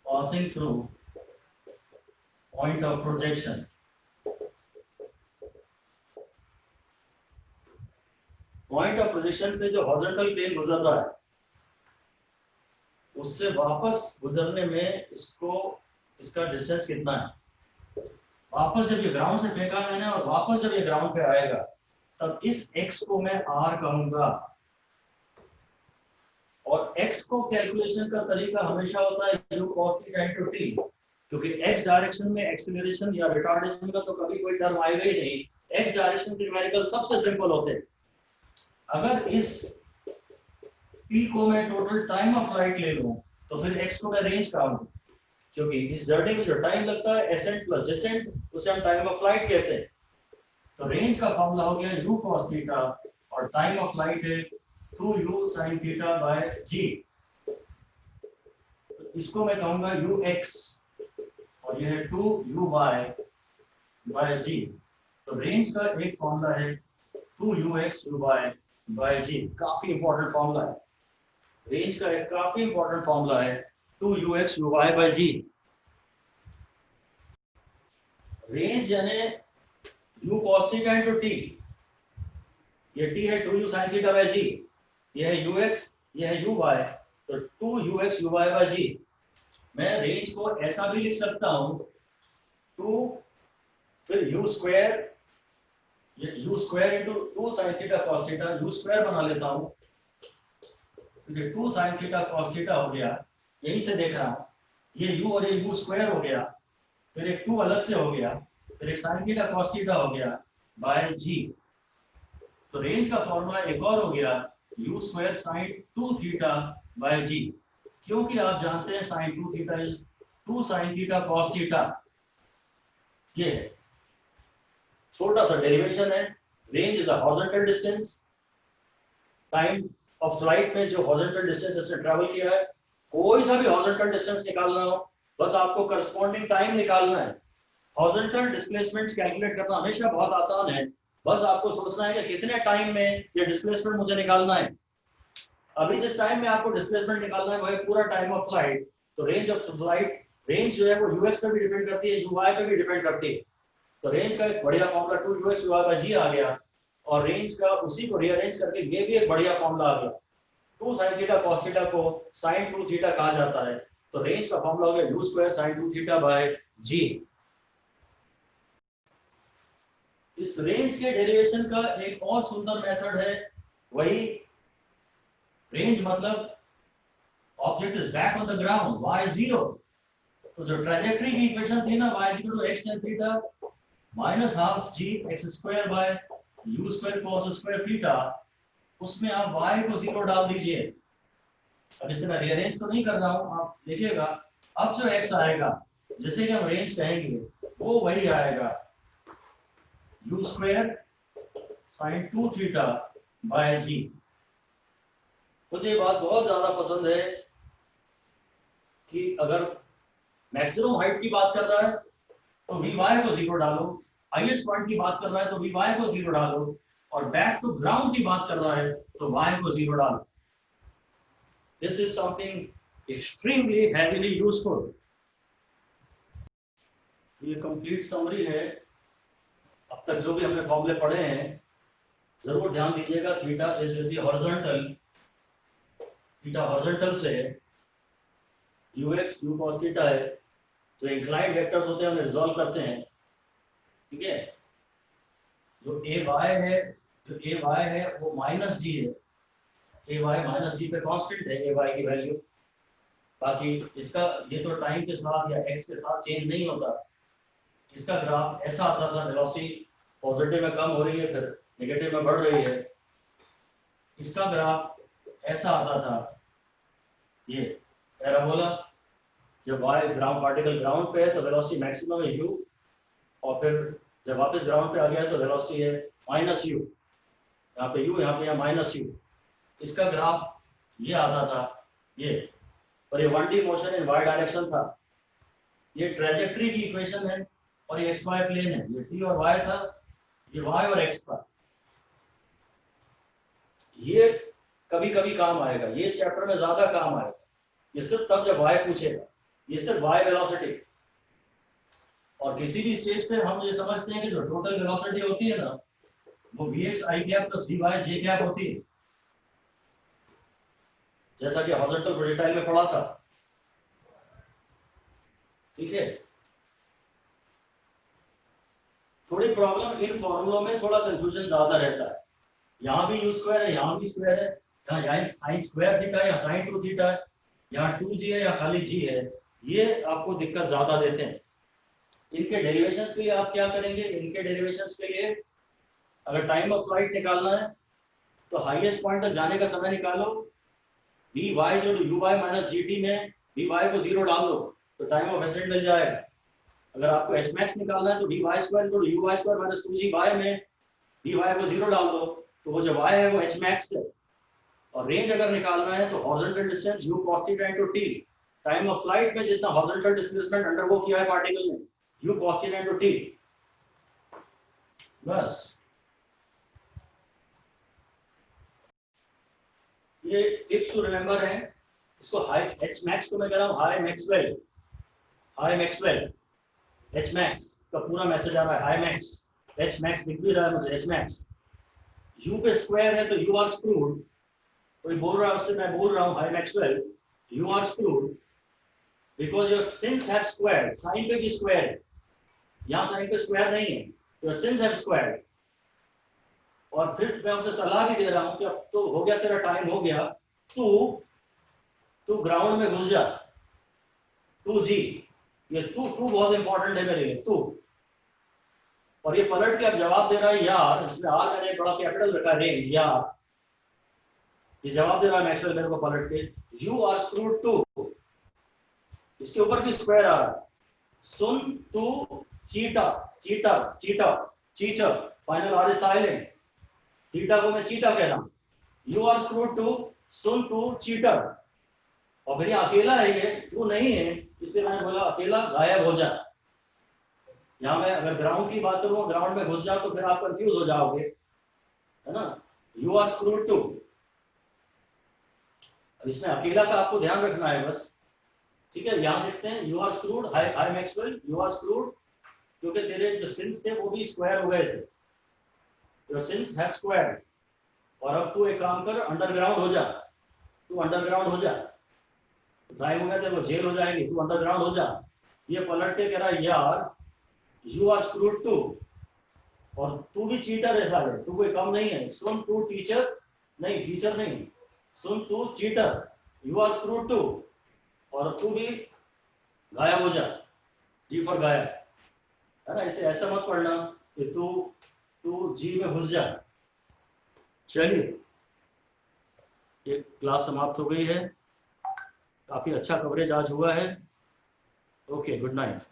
passing through point of projection। Point of projection से जो हॉरिजॉन्टल प्लेन गुजर रहा है उससे वापस गुजरने में इसका डिस्टेंस कितना है। वापस जब ये ग्राउंड से फेंका है मैंने और वापस जब ये ग्राउंड पे आएगा तब इस x को मैं r कहूंगा, और x को कैलकुलेशन का तरीका हमेशा होता है u cos theta into t, क्योंकि x डायरेक्शन में एक्सीलरेशन या रिटार्डेशन का तो कभी कोई टर्म आएगा ही नहीं। x डायरेक्शन के न्यूमेरिकल सबसे सिंपल होते हैं। अगर इस p को मैं टोटल टाइम ऑफ फ्लाइट ले लूं तो फिर x को मैं रेंज कहूंगा, क्योंकि इस जर्नी में जो टाइम लगता है एसेंट प्लस डिसेंट उसे हम टाइम ऑफ फ्लाइट कहते हैं। तो रेंज का फॉर्मूला हो गया u cos थीटा और टाइम ऑफ फ्लाइट है 2u sin theta by g। तो इसको मैं कहूंगा ux और यह है 2u बाय g। तो रेंज का एक फॉर्मूला है 2ux u बाय g, काफी इंपॉर्टेंट फॉर्मूला है। रेंज का एक काफी इंपॉर्टेंट फॉर्मूला है 2ux u by g। Range यानी u cos theta into t, ये t है 2u sin theta by g, ये है ux, ये है uy, तो 2ux uy बाय g। मैं रेंज को ऐसा भी लिख सकता हूं 2 फिर u स्क्वायर, ये u square into 2 sin theta cos theta, u square बना लेता हूं, ये 2 sin थीटा cos थीटा हो गया, यही से देख रहा हूं, ये u और ये u स्क्वायर हो गया, फिर एक 2 अलग से हो गया, फिर एक sin थीटा cos थीटा हो गया बाय g। तो रेंज का फॉर्मूला एक और हो गया u square sin 2 theta by g, क्योंकि आप जानते हैं sin 2 theta is 2 sin theta cos theta. ये छोटा सा डेरिवेशन है। Range is a horizontal distance, time of flight में जो हॉरिजॉन्टल डिस्टेंस इसने ट्रैवल किया है, कोई सा भी हॉरिजॉन्टल डिस्टेंस निकालना हो बस आपको करस्पॉन्डिंग टाइम निकालना है। हॉरिजॉन्टल डिस्प्लेसमेंट्स कैलकुलेट करना हमेशा बहुत आसान है, बस आपको सोचना है कि कितने टाइम में ये डिस्प्लेसमेंट मुझे निकालना है। अभी जिस टाइम में आपको डिस्प्लेसमेंट निकालना है वो है पूरा टाइम ऑफ फ्लाइट। तो रेंज ऑफ फ्लाइट, रेंज जो है वो यूएक्स पे भी डिपेंड करती है, यूवाई पे भी डिपेंड करती है। तो रेंज का एक बढ़िया formula 2ux uy by g आ गया, और रेंज का उसी को रीअरेंज करके ये भी एक बढ़िया फॉर्मूला आ गया। 2 sin थीटा cos थीटा को sin 2 थीटा कहा जाता है, तो रेंज का फॉर्मूला हो गया u square sin 2 theta by g। इस रेंज के डेरिवेशन का एक और सुंदर मेथड है, वही रेंज मतलब object is back on the ground, y 0। तो जो ट्रैजेक्टरी की इक्वेशन थी ना y equal to x tan theta minus half g x square by u square cos square theta, उसमें आप y को 0 डाल दीजिए। अब इसे मैं रीअरेंज तो नहीं कर रहा हूं, आप देखिएगा अब जो x आएगा जैसे कि हम रेंज कहेंगे वो वही आएगा u square sin 2 theta by g। मुझे ये बात बहुत ज्यादा पसंद है कि अगर मैक्सिमम हाइट की बात कर रहा है तो vy को 0 डालो, हाईएस्ट पॉइंट की बात कर रहा है तो वी वाई को 0 डालो, और बैक टू ग्राउंड की बात कर रहा है तो वाई को 0 डालो। This is something extremely heavily useful. ये कंप्लीट समरी है। अब तक जो भी हमने फॉर्मूले पढ़े हैं जरूर ध्यान दीजिएगा। Theta is with the horizontal, theta horizontal से यूएक्स यू कॉस थीटा है, जो इंक्लाइंड वेक्टर्स होते हैं उन्हें रिजॉल्व करते हैं। ठीक है, जो ए वाई है, जो ए वाई है वो माइनस जी है, ए वाई माइनस जी पे कांस्टेंट है ए वाई की वैल्यू। बाकी इसका ये तो टाइम के साथ या एक्स के साथ चेंज नहीं होता। इसका ग्राफ ऐसा आता था, वेलोसिटी पॉजिटिव में कम हो रही है फिर नेगेटिव में बढ़ रही है। इसका ग्राफ ऐसा आता था, ये पैराबोला। जब वाई ग्राउंड पार्टिकल ग्राउंड पे है तो वेलोसिटी मैक्सिमम है यू, और फिर जब वापस ग्राउंड पे आ गया तो वेलोसिटी है माइनस यू। यहाँ पे यू, यहाँ पे माइनस यू। इसका ग्राफ ये आता था ये, और ये 1D motion in Y direction था। ये ट्रेजेक्ट्री की इक्वेशन है और ये एक्स वाई प्लेन है। ये टी और वाई था, ये वाई और एक्स था। ये कभी कभी काम आएगा, ये इस चैप्टर में ज्यादा काम आएगा। ये सिर्फ तब जब वाई पूछेगा, ये सिर्फ वाई वेलोसिटी। और किसी भी स्टेज पे हम ये समझते हैं कि जो टोटल वेलोसिटी होती है ना, वो vx i cap plus vy j cap होती है, जैसा कि हॉरिजॉन्टल प्रोजेक्टाइल में पढ़ा था। ठीक है, थोड़ी प्रॉब्लम इन फॉर्मूलों में, थोड़ा कंफ्यूजन ज्यादा रहता है। यहाँ भी यू स्क्वायर है, यहाँ भी स्क्वायर है, यहाँ साइन स्क्वायर थीटा है या साइन 2 थीटा है, यहाँ 2g है या खाली g है। ये आपको दिक्कत ज्यादा देते हैं। इनके डेरिवेशंस के लिए आप क्या करेंगे? इनके डेरिवेशंस के लिए अगर टाइम ऑफ फ्लाइट निकालना है तो हाईएस्ट पॉइंट तक जाने का समय निकालो। वी वाई जो u y minus g t में वी वाई को 0 डाल दो तो टाइम ऑफ एसेंट मिल जाएगा। अगर आपको एस मैक्स निकालना है तो वी वाई स्क्वायर जो u y square minus 2g y में वी वाई को 0 डाल दो, तो वो जो वाई है वो एच मैक्स है। और रेंज अगर निकालना है तो horizontal distance you cos theta into T, time of flight में जितना हॉरिजॉन्टल डिस्प्लेसमेंट अंडरगो किया है पार्टिकल ने, you cos theta into T. बस ये टिप्स टू रिमेंबर है। इसको हाई एच मैक्स को मैं कह रहा हूँ hi Maxwell, high Maxwell. H max का पूरा मैसेज आ रहा है हाई मैक्स, एच मैक्स दिख भी रहा है मुझे, एच मैक्स। यू पे स्क्वायर है तो यू आर स्क्रूड, कोई बोल रहा है उससे मैं बोल रहा हूँ hi Maxwell, you are screwed because your sins have square. Sine पे भी स्क्वायर है, यहाँ साइन पे स्क्वायर नहीं है, योर सिंस हैव स्क्वायर। और फिर मैं उसे सलाह भी दे रहा हूँ कि अब तो हो गया, तेरा टाइम हो गया, तू ग्राउंड में घुस जा। तू जी, ये तू बहुत इंपॉर्टेंट है मेरे लिए, तू। और ये पलट के अब जवाब दे रहा है यार, इसमें आर मैंने एक बड़ा कैपिटल रखा है, रेंज यार। ये जवाब दे रहा है मैक्सवेल मेरे को पलट के, यू आर स्क्रूड टू। इसके ऊपर भी स्क्वायर आ रहा है, सुन तू cheetah, cheetah cheetah cheater, final R is silent. Theta को मैं चीटा कह रहा हूं, यू आर स्क्रूड टू, सुन तू चीटर। और फिर अकेला है, ये तू नहीं है, इसलिए मैंने बोला अकेला गायब हो जा। यहाँ मैं अगर ग्राउंड की बात करूँ, ग्राउंड में घुस जाओ तो फिर आप कंफ्यूज हो जाओगे, है ना। यू आर स्क्रूड टू, इसमें अकेला का आपको ध्यान रखना है बस। ठीक है, यहाँ देखते हैं you are screwed, hi Maxwell, you are screwed, क्योंकि तेरे जो सिंस थे वो भी स्क्वायर हो गए थे, योर सिंस हैव स्क्वायर। और अब तू एक काम कर, अंडरग्राउंड हो जा, तू अंडरग्राउंड हो जा। टाइम हो गया तेरे को जेल हो जाएगी, तू अंडरग्राउंड हो जा। ये पलट के कह रहा है यार यू आर स्क्रूड टू, और तू भी चीटर है साले, तू कोई कम नहीं है। सुन तू टीचर नहीं, टीचर नहीं, सुन तू cheater, you are screwed too, और तू भी गायब हो जा, जी फॉर गायब, है ना। इसे ऐसा मत पढ़ना कि तू जी में घुस जा। चलिए, ये क्लास समाप्त हो गई है, काफी अच्छा कवरेज आज हुआ है। Okay, good night.